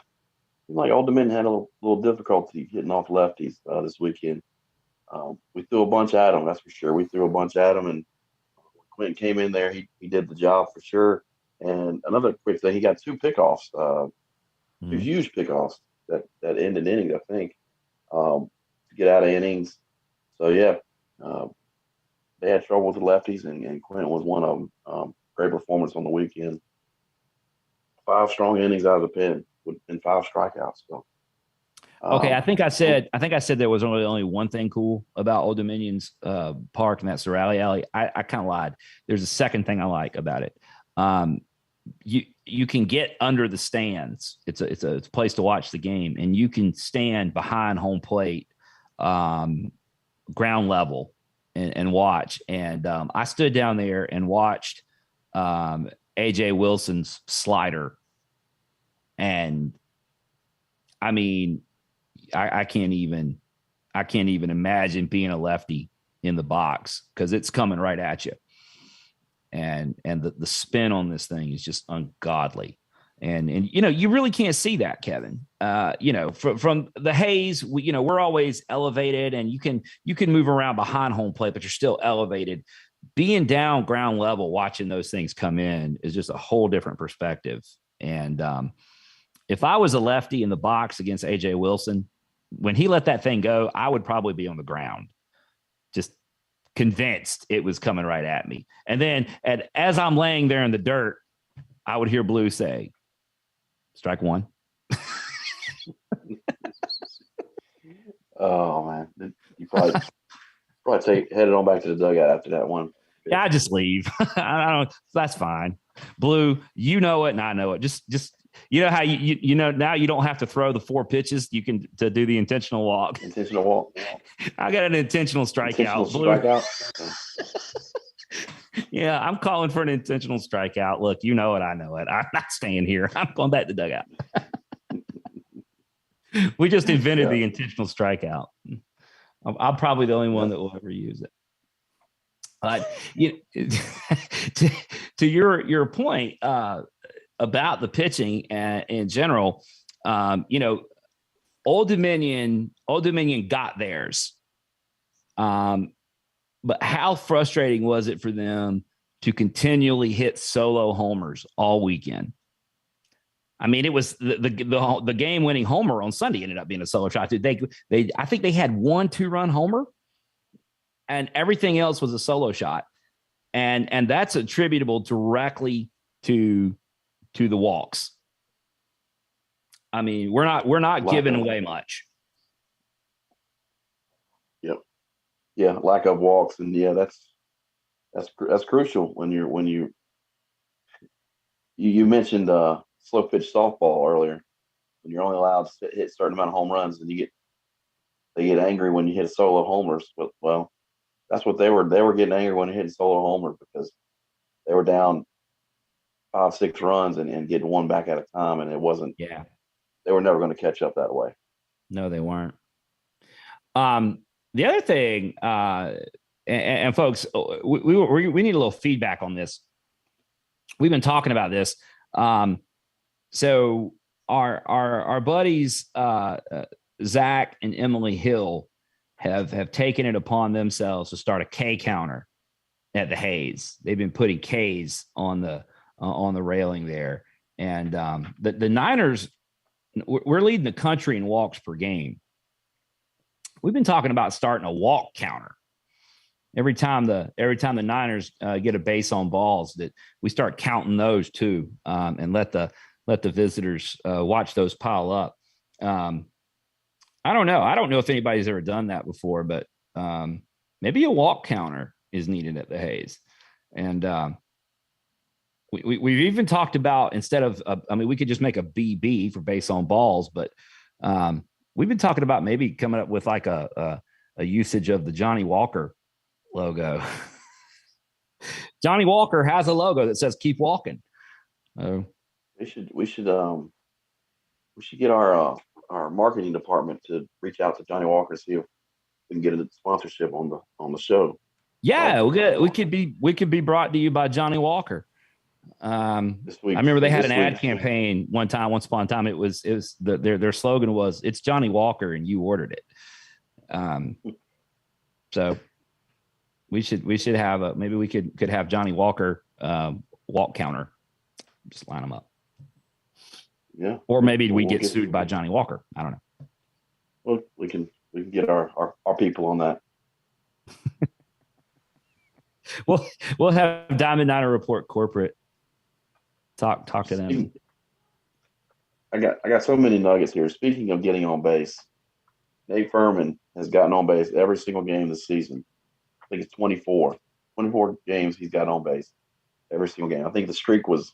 Dominion had a little difficulty hitting off lefties this weekend. We threw a bunch at them, that's for sure. We threw a bunch at them, and Quentin came in there. He did the job for sure. And another quick thing, he got two pickoffs, two huge pickoffs that ended innings, I think, to get out of innings. So yeah, they had trouble with the lefties, and Quentin was one of them. Great performance on the weekend. 5 strong innings out of the pen and 5 strikeouts. So. Okay, I think I said there was only one thing cool about Old Dominion's park, and that's the rally alley. I kind of lied. There's a second thing I like about it. You can get under the stands. It's a place to watch the game, and you can stand behind home plate, ground level, and watch. And I stood down there and watched AJ Wilson's slider, and I mean, I can't even imagine being a lefty in the box because it's coming right at you. And the spin on this thing is just ungodly. And you really can't see that, Kevin. From the haze, we're always elevated, and you can move around behind home plate, but you're still elevated. Being down ground level, watching those things come in is just a whole different perspective. And if I was a lefty in the box against AJ Wilson, when he let that thing go, I would probably be on the ground, just convinced it was coming right at me. And then as I'm laying there in the dirt, I would hear Blue say, "Strike one." Oh man, you probably headed on back to the dugout after that one. Yeah, I just leave. I don't. That's fine. Blue, you know it, and I know it. Just how you know now you don't have to throw the 4 pitches. You can to do the intentional walk. Intentional walk. I got an intentional strikeout. Yeah, I'm calling for an intentional strikeout. Look, you know it. I know it. I'm not staying here. I'm going back to the dugout. We just invented the intentional strikeout. I'm probably the only one that will ever use it. But to your point about the pitching in general, Old Dominion got theirs. But how frustrating was it for them to continually hit solo homers all weekend? I mean, it was the game-winning homer on Sunday ended up being a solo shot. I think they had 1 2-run homer, and everything else was a solo shot, and that's attributable directly to the walks. I mean, we're not giving away much. Yep. Yeah, lack of walks, and yeah, that's crucial when you mentioned slow pitch softball earlier. When you're only allowed to hit a certain amount of home runs, and they get angry when you hit solo homers. But well, that's what they were getting angry when they hit a solo homer because they were down 5, 6 runs and getting one back at a time, and it wasn't. Yeah, they were never going to catch up that way. No, they weren't. The other thing, and folks, we need a little feedback on this. We've been talking about this. So our buddies Zach and Emily Hill have taken it upon themselves to start a K counter at the Hayes. They've been putting Ks on the railing there, and the Niners, we're leading the country in walks per game. We've been talking about starting a walk counter. Every time the Niners get a base on balls, that we start counting those too, and let the visitors watch those pile up. I don't know. I don't know if anybody's ever done that before, but maybe a walk counter is needed at the Hayes. And we've even talked about, instead of, we could just make a BB for base on balls, but we've been talking about maybe coming up with like a usage of the Johnny Walker logo. Johnny Walker has a logo that says "Keep Walking." We should get our marketing department to reach out to Johnny Walker to see if we can get a sponsorship on the show. Yeah, we could be brought to you by Johnny Walker. I remember they had an ad campaign once upon a time. It was their slogan was "It's Johnny Walker and you ordered it." So We should have maybe we could have Johnny Walker walk counter. Just line them up. Yeah. Or maybe we get sued by Johnny Walker. I don't know. Well, we can get our people on that. We'll have Diamond Niner Report corporate talk to them. I got so many nuggets here. Speaking of getting on base, Nate Furman has gotten on base every single game this season. I think it's 24 games he's got on base every single game. I think the streak was,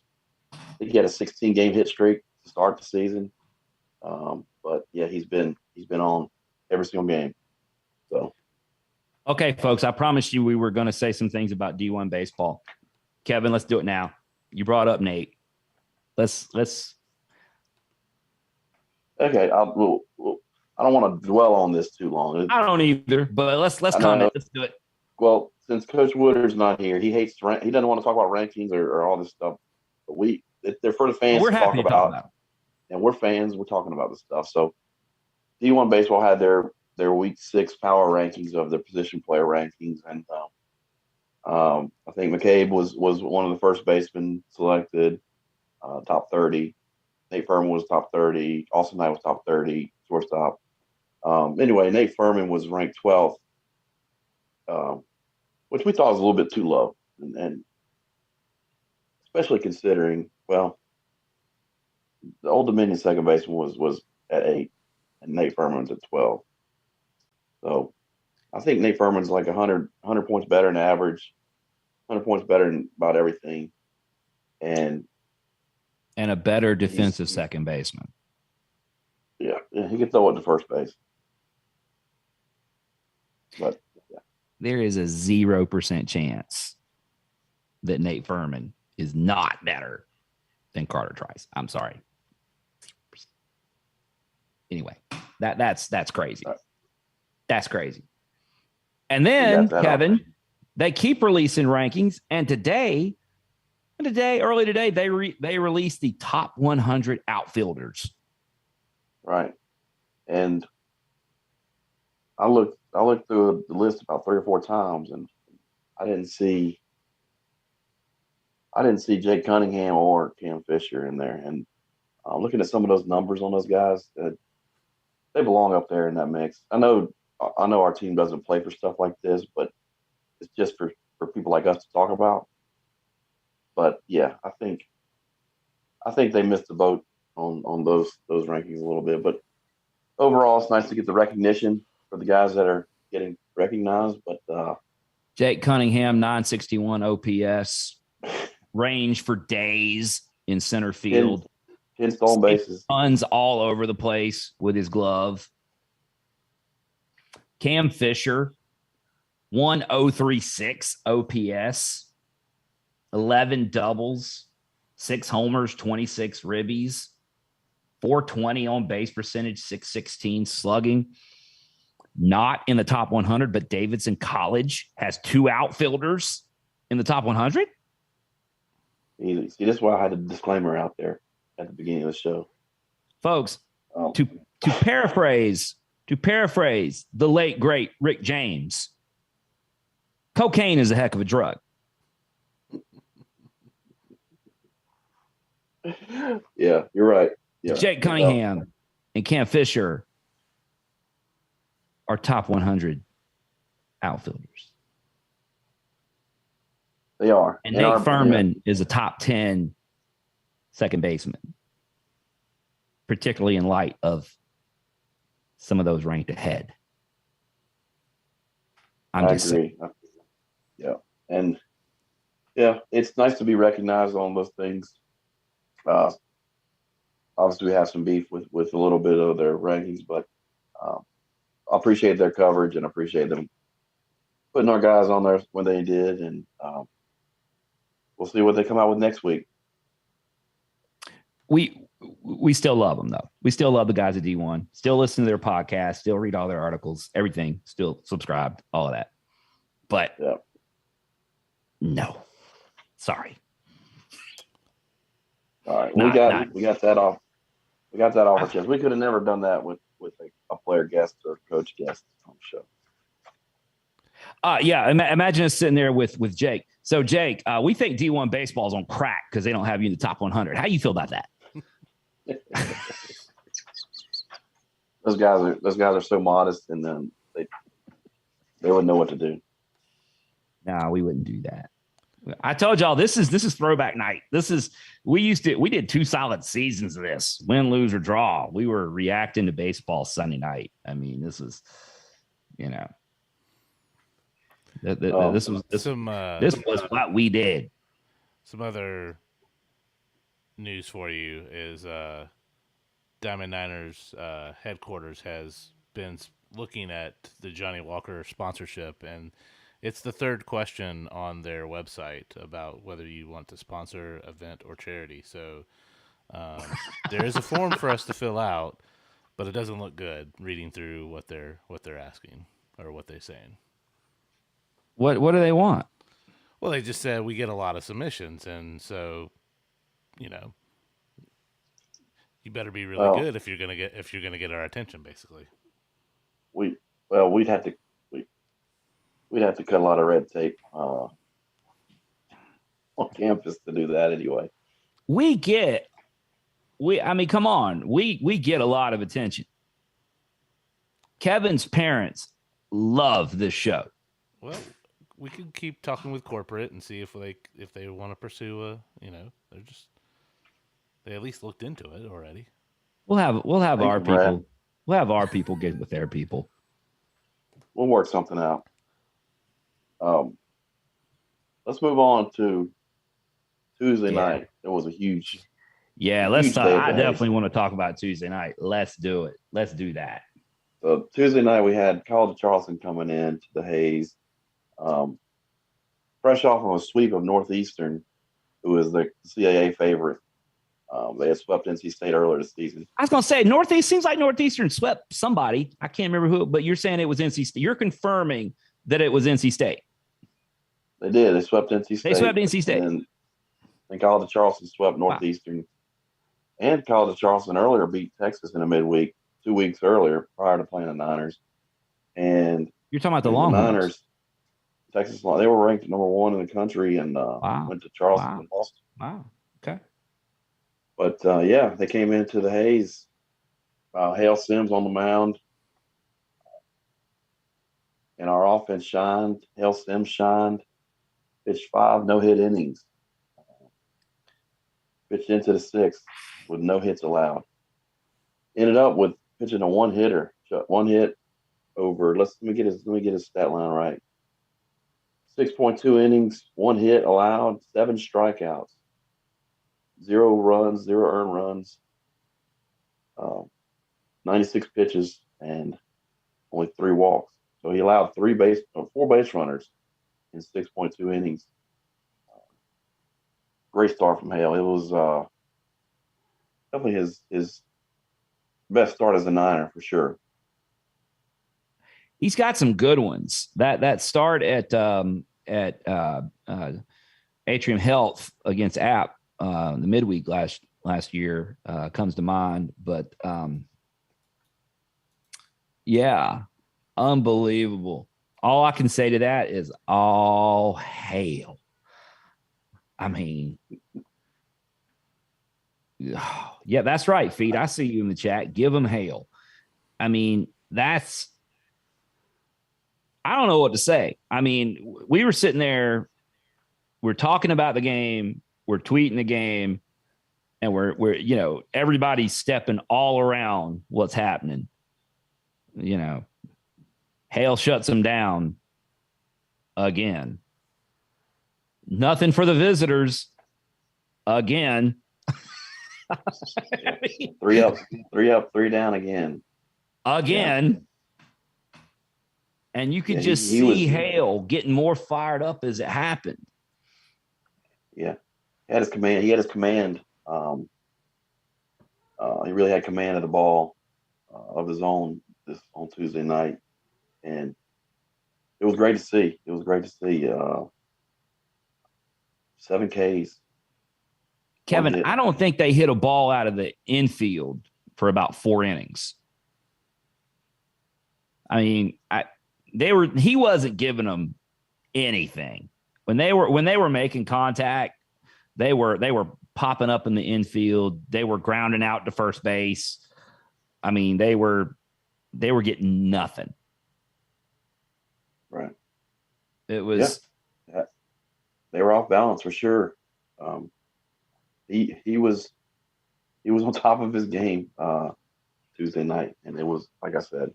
he had a 16-game hit streak to start the season. But yeah, he's been on every single game. So, okay, folks, I promised you we were going to say some things about D1 baseball. Kevin, let's do it now. You brought up Nate. Let's. Okay, I don't want to dwell on this too long. I don't either, but let's comment. Let's do it. Well, since Coach Woodard's not here, he doesn't want to talk about rankings or all this stuff. But they're for the fans we're happy to talk about it. And we're fans. We're talking about this stuff. So, D1 baseball had their week 6 power rankings of their position player rankings, and I think McCabe was one of the first basemen selected, top 30. Nate Furman was top 30. Austin Knight was top 30, shortstop. Anyway, Nate Furman was ranked 12th, which we thought was a little bit too low, and especially considering, well, the Old Dominion second baseman was at 8, and Nate Furman's at 12. So I think Nate Furman's like 100 points better than average, 100 points better than about everything, and a better defensive second baseman. Yeah, he can throw it to first base. But yeah. There is a 0% chance that Nate Furman is not better than Carter Trice. I'm sorry. 0%. Anyway, that's crazy. That's crazy. And then, Kevin, they keep releasing rankings, and early today, they released the top 100 outfielders. Right. And I looked through the list about 3 or 4 times, and I didn't see Jake Cunningham or Cam Fisher in there. And looking at some of those numbers on those guys, they belong up there in that mix. I know our team doesn't play for stuff like this, but it's just for people like us to talk about. But yeah, I think they missed the boat on those rankings a little bit. But overall, it's nice to get the recognition for the guys that are getting recognized. But Jake Cunningham, 961 OPS, range for days in center field. 10 stolen bases. Runs all over the place with his glove. Cam Fisher, 1036 OPS. 11 doubles, 6 homers, 26 ribbies, 420 on base percentage, 616 slugging. Not in the top 100, but Davidson College has 2 outfielders in the top 100. See, that's why I had a disclaimer out there at the beginning of the show. Folks, to paraphrase the late, great Rick James, cocaine is a heck of a drug. Yeah, you're right. Yeah. Jake Cunningham and Cam Fisher are top 100 outfielders. They are. And Nate Furman is a top 10 second baseman, particularly in light of some of those ranked ahead. I agree. Yeah. And yeah, it's nice to be recognized on those things. Obviously, we have some beef with a little bit of their rankings, but I appreciate their coverage and appreciate them putting our guys on there when they did. And we'll see what they come out with next week. We still love them, though. We still love the guys at D1. Still listen to their podcast. Still read all their articles. Everything. Still subscribe. All of that. But no, sorry. All right, we got that off. We got that off our chest. We could have never done that with a player guest or coach guest on the show. Yeah. Imagine us sitting there with Jake. So Jake, we think D1 baseball is on crack because they don't have you in the top 100. How do you feel about that? Those guys are so modest, and then they wouldn't know what to do. No, we wouldn't do that. I told y'all this is throwback night. We did 2 solid seasons of this, win, lose, or draw. We were reacting to baseball Sunday night. I mean, this was, this was what we did. Some other news for you is Diamond Niners headquarters has been looking at the Johnny Walker sponsorship, and it's the 3rd question on their website about whether you want to sponsor, event, or charity. So there is a form for us to fill out, but it doesn't look good reading through what they're asking or what they're saying. What do they want? Well, they just said we get a lot of submissions, and so you better be really good if you're gonna get our attention. Basically, we'd have to cut a lot of red tape on campus to do that anyway. Come on, we get a lot of attention. Kevin's parents love this show. Well, we could keep talking with corporate and see if they want to pursue they at least looked into it already. We'll have our people. Brad. We'll have our people get with their people. We'll work something out. Let's move on to Tuesday night. It was a huge. Yeah, let's talk. I definitely want to talk about Tuesday night. Let's do it. Let's do that. So Tuesday night we had College of Charleston coming in to the Hayes. Fresh off of a sweep of Northeastern, who is the CAA favorite. They had swept NC State earlier this season. I was going to say, Northeast seems like Northeastern swept somebody. I can't remember who, but you're saying it was NC State. You're confirming that it was NC State. They did. They swept NC State. They swept NC State. And College of Charleston swept Northeastern. Wow. And College of Charleston earlier beat Texas in a midweek, 2 weeks earlier, prior to playing the Niners. And you're talking about the Longhorns. Texas, they were ranked number 1 in the country and went to Charleston and lost. Wow. Okay. But, they came into the Hayes. Hale Sims on the mound. And our offense shined. Hale Sims shined. Pitched 5 no-hit innings. Pitched into the 6th with no hits allowed. Ended up with pitching a 1-hitter. 1 hit over. Let me get his stat line right. 6.2 innings, 1 hit allowed, 7 strikeouts, 0 runs, 0 earned runs, 96 pitches, and only 3 walks. So he allowed 4 base runners in 6.2 innings. Great start from Hale. It was definitely his best start as a Niner for sure. He's got some good ones. That start at Atrium Health against App the midweek last year comes to mind. But unbelievable. All I can say to that is all hail. I mean, yeah, that's right, Feet. I see you in the chat. Give them hail. I mean, I don't know what to say. I mean, we were sitting there, we're talking about the game, we're tweeting the game, and we're everybody's stepping all around what's happening. Hale shuts them down again. Nothing for the visitors again. I mean, 3 up, 3 down again. Again. Yeah. And you could just see Hale getting more fired up as it happened. Yeah. He had his command. He really had command of the ball of his own on Tuesday night. And it was great to see. 7 Ks. Kevin, I don't think they hit a ball out of the infield for about 4 innings. I mean, he wasn't giving them anything. When they were making contact, they were popping up in the infield. They were grounding out to first base. I mean, they were getting nothing. Right. It was they were off balance for sure. He was on top of his game Tuesday night, and it was, like I said,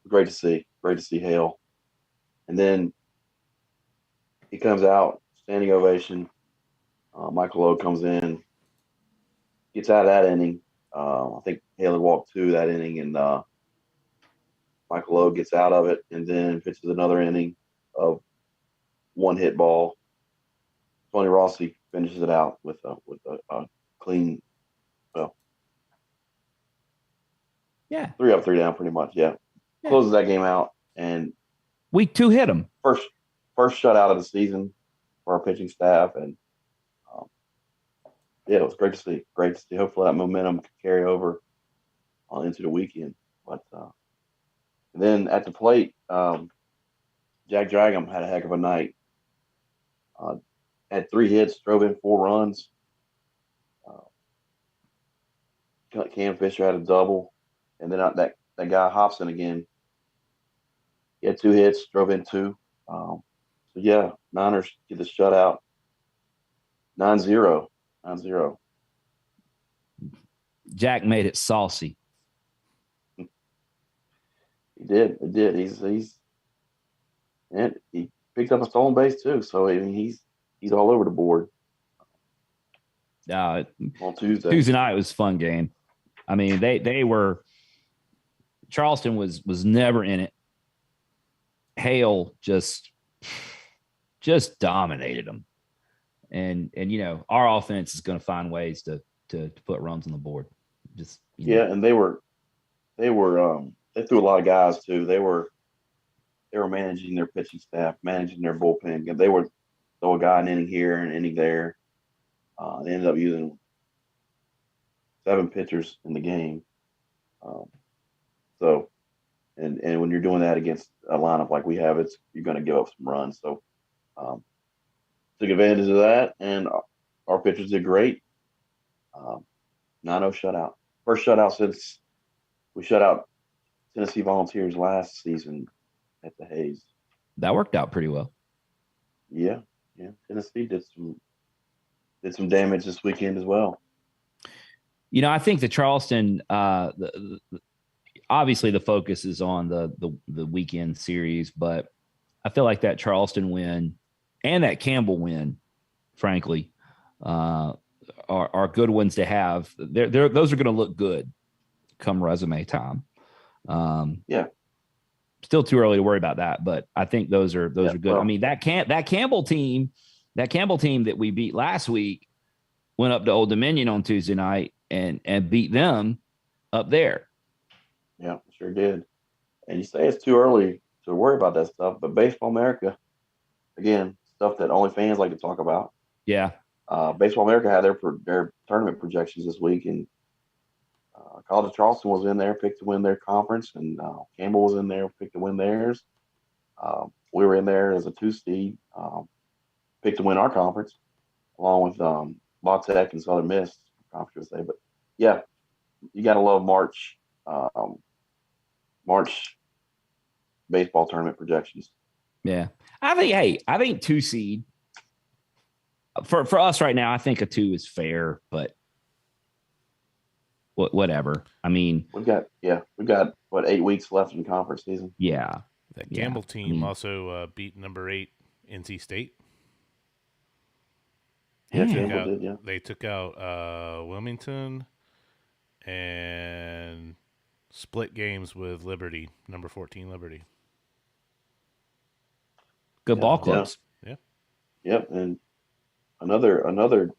great to see. Great to see Hale. And then he comes out, standing ovation. Michael Lowe comes in, gets out of that inning. I think Hale walked 2 that inning, and Michael Lowe gets out of it, and then pitches another inning of 1 hit ball. Tony Rossi finishes it out with a clean, well, yeah, 3 up, 3 down, pretty much. Yeah. Closes that game out, and week 2 hit him. First shutout of the season for our pitching staff, and it was great to see. Great to see. Hopefully that momentum can carry over into the weekend. But and then at the plate, Jack Dragum had a heck of a night. Had 3 hits, drove in 4 runs. Cam Fisher had a double, and then that guy Hobson again. He had 2 hits, drove in 2. So yeah, Niners get the shutout. 9-0. 9-0. Jack made it saucy. He did. It did. And he picked up a stolen base too. So I mean, he's all over the board. On Tuesday night was a fun game. I mean, they were. Charleston was never in it. Hale just dominated them, and our offense is going to find ways to put runs on the board. And they threw a lot of guys too. They were managing their pitching staff, managing their bullpen, and they would throw a guy an inning here and an inning there. They ended up using 7 pitchers in the game. And when you're doing that against a lineup like we have, you're going to give up some runs. So took advantage of that, and our pitchers did great. 9-0 shutout. First shutout since we shut out Tennessee Volunteers last season at the Hayes. That worked out pretty well. Yeah. Tennessee did some damage this weekend as well. I think the Charleston, obviously the focus is on the weekend series, but I feel like that Charleston win and that Campbell win, frankly, are good ones to have. Those are going to look good come resume time. Still too early to worry about that, but I think those are good. Well, I mean, that Campbell team that we beat last week went up to Old Dominion on Tuesday night and beat them up there. Yeah, sure did. And you say it's too early to worry about that stuff, but Baseball America, again, stuff that only fans like to talk about. Yeah. Baseball America had their tournament projections this week, and College of Charleston was in there, picked to win their conference, and Campbell was in there, picked to win theirs. We were in there as a 2 seed, picked to win our conference, along with La Tech and Southern Miss conference. But yeah, you got to love March baseball tournament projections. Yeah, I think 2 seed for us right now. I think a 2 is fair, but whatever. I mean, we've got what, 8 weeks left in conference season. Yeah, that Campbell team also beat number 8 NC State. They took out Wilmington and split games with Liberty, number 14 Liberty. Good ball clubs. Yeah. Yep, and another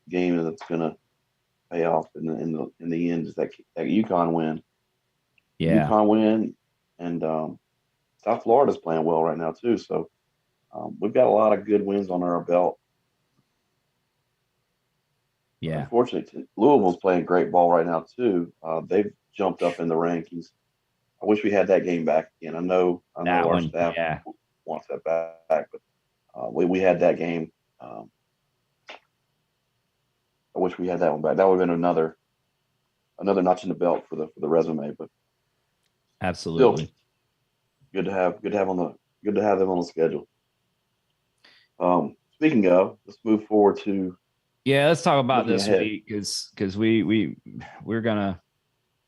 game that's gonna pay off in the end is that UConn win. Yeah, UConn win, and South Florida's playing well right now too. So we've got a lot of good wins on our belt. Yeah. Unfortunately, Louisville's playing great ball right now too. They've jumped up in the rankings. I wish we had that game back again. I know our staff wants that back, but We had that game. I wish we had that one back. That would have been another notch in the belt for the resume. But Absolutely. still, good to have them on the schedule. Speaking of, let's move forward to. Yeah, let's talk about this ahead. week because we're gonna.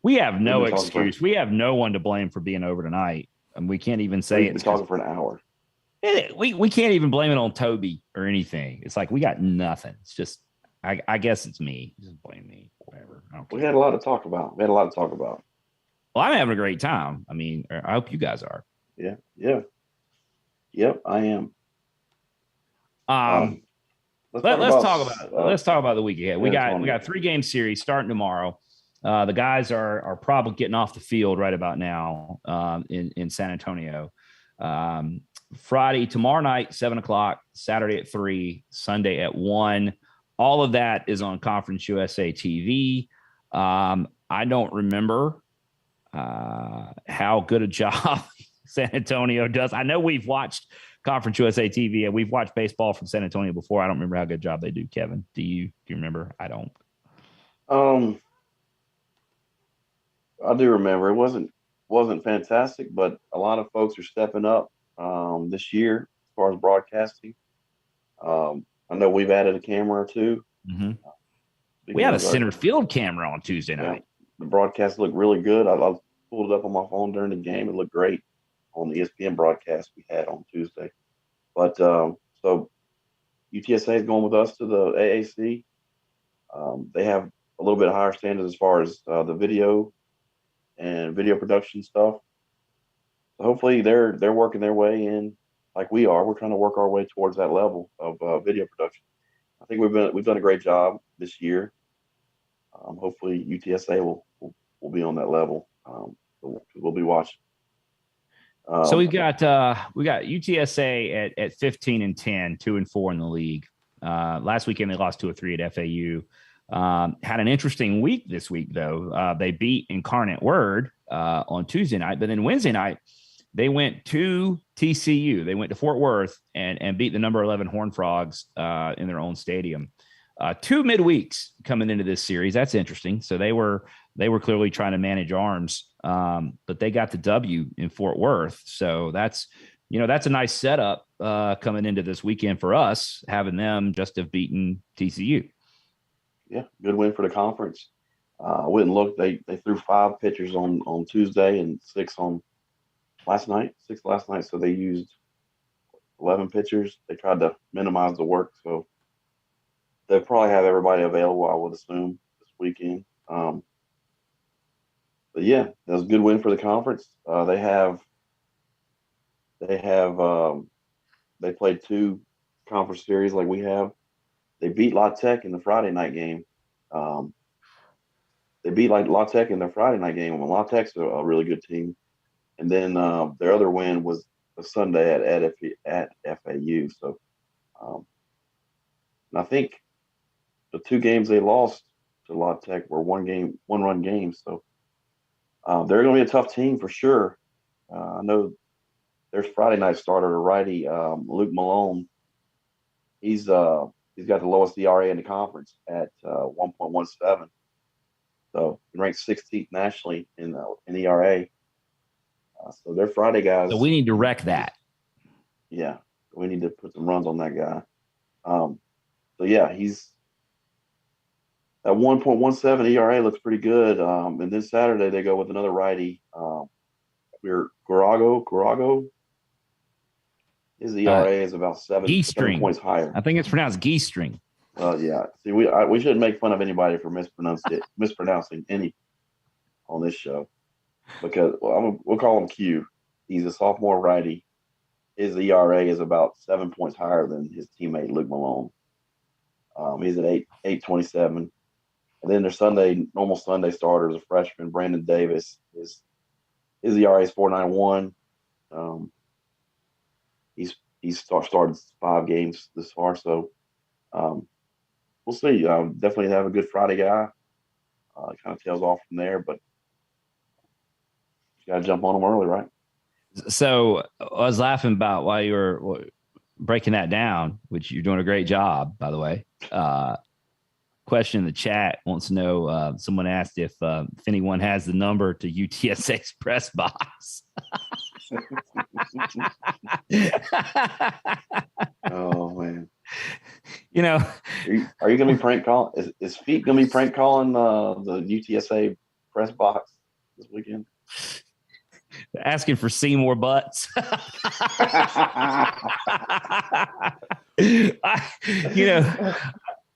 We have no excuse. We have no one to blame for being over tonight, and we can't even say it's talking for an hour. We can't even blame it on Toby or anything. It's like we got nothing. It's just I guess it's me. Just blame me. Whatever. We had a lot to talk about. Well, I'm having a great time. I mean, I hope you guys are. Yeah. Yep, I am. Let's talk about the week ahead. We got 3-game series starting tomorrow. The guys are probably getting off the field right about now in San Antonio. Friday, tomorrow night, 7:00, Saturday at 3, Sunday at 1. All of that is on Conference USA TV. I don't remember how good a job San Antonio does. I know we've watched Conference USA TV and we've watched baseball from San Antonio before. I don't remember how good a job they do. Kevin, do you remember? I don't. I do remember. It wasn't fantastic, but a lot of folks are stepping up this year as far as broadcasting. I know we've added a camera or two. Mm-hmm. We had a center field camera on Tuesday night. The broadcast looked really good. I pulled it up on my phone during the game. It looked great on the ESPN broadcast we had on Tuesday. But so UTSA is going with us to the AAC. They have a little bit higher standards as far as the video and video production stuff. So hopefully they're working their way in like we are. We're trying to work our way towards that level of video production. I think we've done a great job this year. Hopefully UTSA will be on that level. We'll be watching. So we got UTSA at 15-10, 2-4 in the league. Last weekend they lost 2-3 at FAU. Had an interesting week this week though. They beat Incarnate Word on Tuesday night, but then Wednesday night they went to TCU. They went to Fort Worth and beat the number 11 Horned Frogs in their own stadium. 2 midweeks coming into this series. That's interesting. So they were clearly trying to manage arms, but they got the W in Fort Worth. So that's a nice setup coming into this weekend for us, having them just have beaten TCU. Yeah, good win for the conference. I wouldn't look. They threw 5 pitchers on Tuesday and 6 last night. So they used 11 pitchers. They tried to minimize the work. So they'll probably have everybody available, I would assume, this weekend. But yeah, that was a good win for the conference. They played 2 conference series like we have. They beat La Tech in the Friday night game. They beat La Tech in their Friday night game. La Tech's a really good team. And then their other win was a Sunday at FAU. So, and I think the 2 games they lost to La Tech were one-run games. So they're going to be a tough team for sure. I know there's Friday night starter, a righty, Luke Malone. He's got the lowest ERA in the conference at 1.17. So he ranks 16th nationally in ERA. So they're Friday guys. So we need to wreck that. Yeah, we need to put some runs on that guy. So yeah, he's at 1.17 ERA looks pretty good. And then Saturday they go with another righty. We're Garago. His ERA is about 7 points higher. I think it's pronounced Geestring. Yeah. See, we shouldn't make fun of anybody for mispronouncing any on this show, because we'll call him Q. He's a sophomore righty. His ERA is about 7 points higher than his teammate Luke Malone. He's at 8.27, and then their normal Sunday starter is a freshman, Brandon Davis. His ERA is 4.91. He's started 5 games this far, so we'll see. Definitely have a good Friday guy. Kind of tails off from there, but you got to jump on him early, right? So I was laughing about while you were breaking that down, which you're doing a great job, by the way. Question in the chat wants to know, someone asked if anyone has the number to UTSA's press box. Oh man. You know, are you going to be prank calling? Is Feet going to be prank calling the UTSA press box this weekend? Asking for Seymour butts.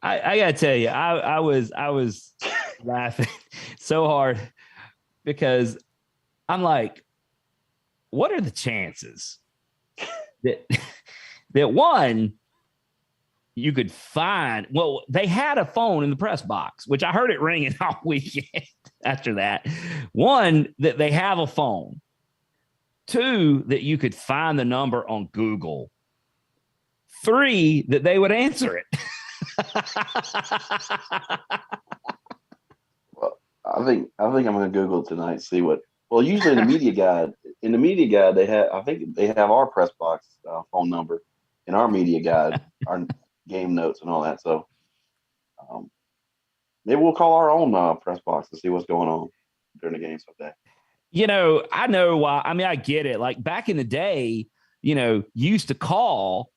I gotta tell you, I was laughing so hard because I'm like, what are the chances that one, you could find, well, they had a phone in the press box, which I heard it ringing all weekend after that. One, that they have a phone. Two, that you could find the number on Google. Three, that they would answer it. Well, I think I'm going to Google it tonight. See what. Well, usually in the media guide, they have. I think they have our press box phone number in our media guide, our game notes and all that. So maybe we'll call our own press box to see what's going on during the game someday. I know why. I mean, I get it. Like back in the day, you used to call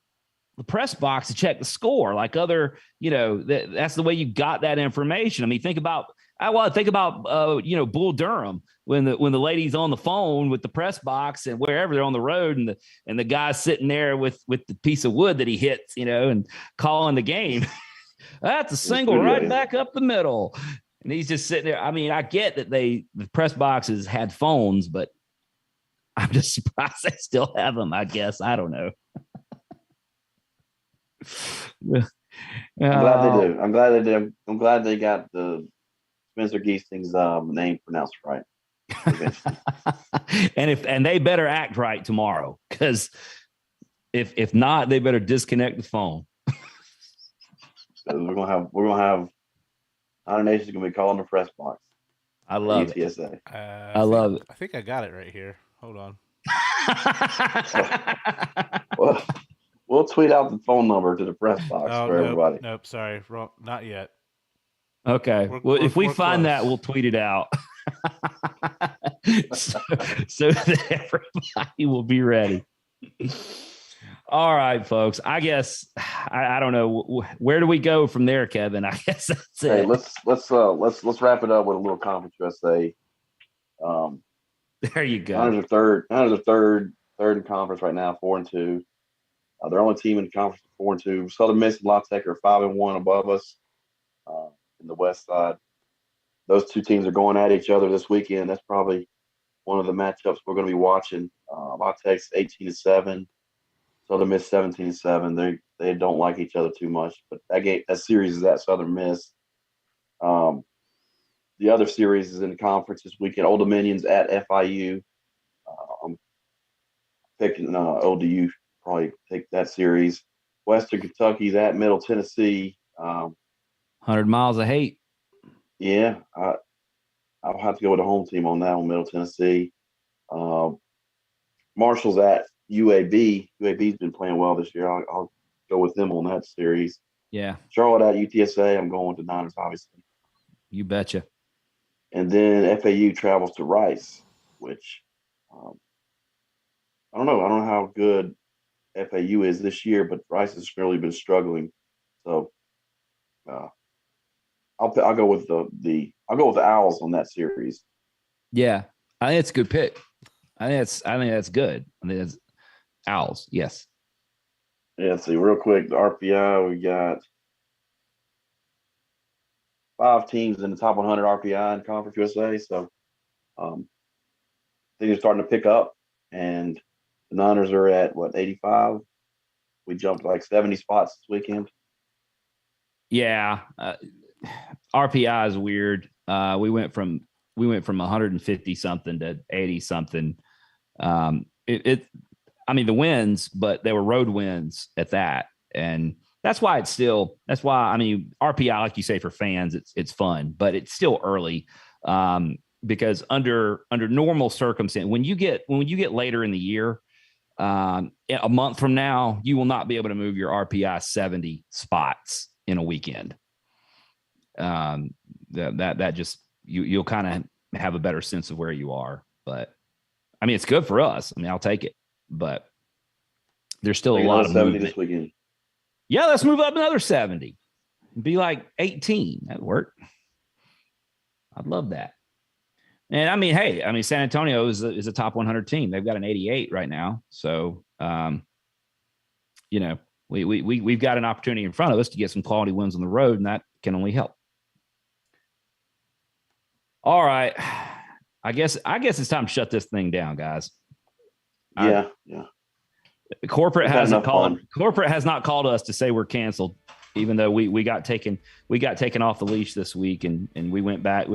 the press box to check the score, like other, that's the way you got that information. I mean, think about Bull Durham when the lady's on the phone with the press box and wherever they're on the road and the guy's sitting there with the piece of wood that he hits, and calling the game. That's a single right back up the middle. And he's just sitting there. I mean, I get that the press boxes had phones, but I'm just surprised they still have them, I guess. I don't know. I'm glad they do. I'm glad they do. I'm glad they got the Spencer Geesting's name pronounced right. and they better act right tomorrow, because if not, they better disconnect the phone. We're gonna have Niner Nation's gonna be calling the press box. I love UTSA. I love it. I think I got it right here. Hold on. Well, we'll tweet out the phone number to the press box for everybody. Nope, sorry, wrong. Not yet. Okay. If we find close. That, we'll tweet it out. so that everybody will be ready. All right, folks. I guess I don't know, where do we go from there, Kevin? I guess that's it. Hey, let's wrap it up with a little Conference USA. There you go. Niners are third in conference right now, 4-2. They're only team in the conference 4-2. Southern Miss and La Tech are 5-1 above us in the West side. Those two teams are going at each other this weekend. That's probably one of the matchups we're going to be watching. La Tech's 18-7. Southern Miss 17-7. They don't like each other too much, but that series is at Southern Miss. The other series is in the conference this weekend. Old Dominion's at FIU. I'm picking ODU probably take that series. Western Kentucky's at Middle Tennessee. 100 miles of hate. Yeah, I'll have to go with the home team on that one, Middle Tennessee. Marshall's at UAB. UAB's been playing well this year. I'll go with them on that series. Yeah. Charlotte at UTSA. I'm going with the Niners, obviously. You betcha. And then FAU travels to Rice, which I don't know. I don't know how good FAU is this year, but Rice has really been struggling. So I'll go with the Owls on that series. Yeah, I think it's a good pick. I think that's good. I think that's Owls. Yes. Yeah. Let's see real quick. The RPI, we got 5 teams in the top 100 RPI in Conference USA. So things are starting to pick up, and the Niners are at 85. We jumped like 70 spots this weekend. Yeah, RPI is weird. We went from 150 something to 80 something. I mean, the wins, but they were road wins at that, and that's why I mean, RPI, like you say, for fans, it's fun, but it's still early. Because under normal circumstances, when you get later in the year, A month from now, you will not be able to move your RPI 70 spots in a weekend. That just you'll kind of have a better sense of where you are. But I mean, it's good for us. I mean, I'll take it. But there's still a lot of 70 movement. this weekend. Yeah, let's move up another 70. Be like 18. That'd work. I'd love that. And I mean, hey, San Antonio is a top 100 team. They've got an 88 right now. So, we've got an opportunity in front of us to get some quality wins on the road, and that can only help. All right. I guess it's time to shut this thing down, guys. Yeah. Corporate has not called us to say we're canceled, even though we got taken off the leash this week and we went back.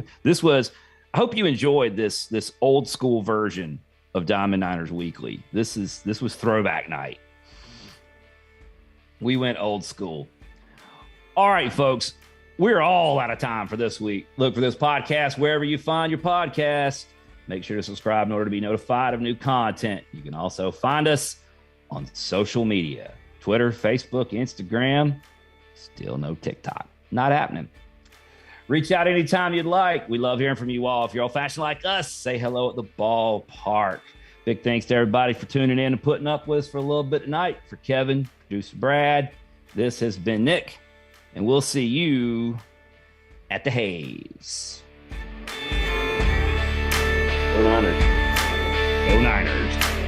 I hope you enjoyed this old school version of Diamond Niners Weekly. This was throwback night. We went old school. All right, folks, we're all out of time for this week. Look for this podcast wherever you find your podcast. Make sure to subscribe in order to be notified of new content. You can also find us on social media, Twitter, Facebook, Instagram. Still no TikTok. Not happening. Reach out anytime you'd like. We love hearing from you all. If you're old-fashioned like us, say hello at the ballpark. Big thanks to everybody for tuning in and putting up with us for a little bit tonight. For Kevin, producer Brad, this has been Nick, and we'll see you at the Hayes. Go Niners. Go Niners.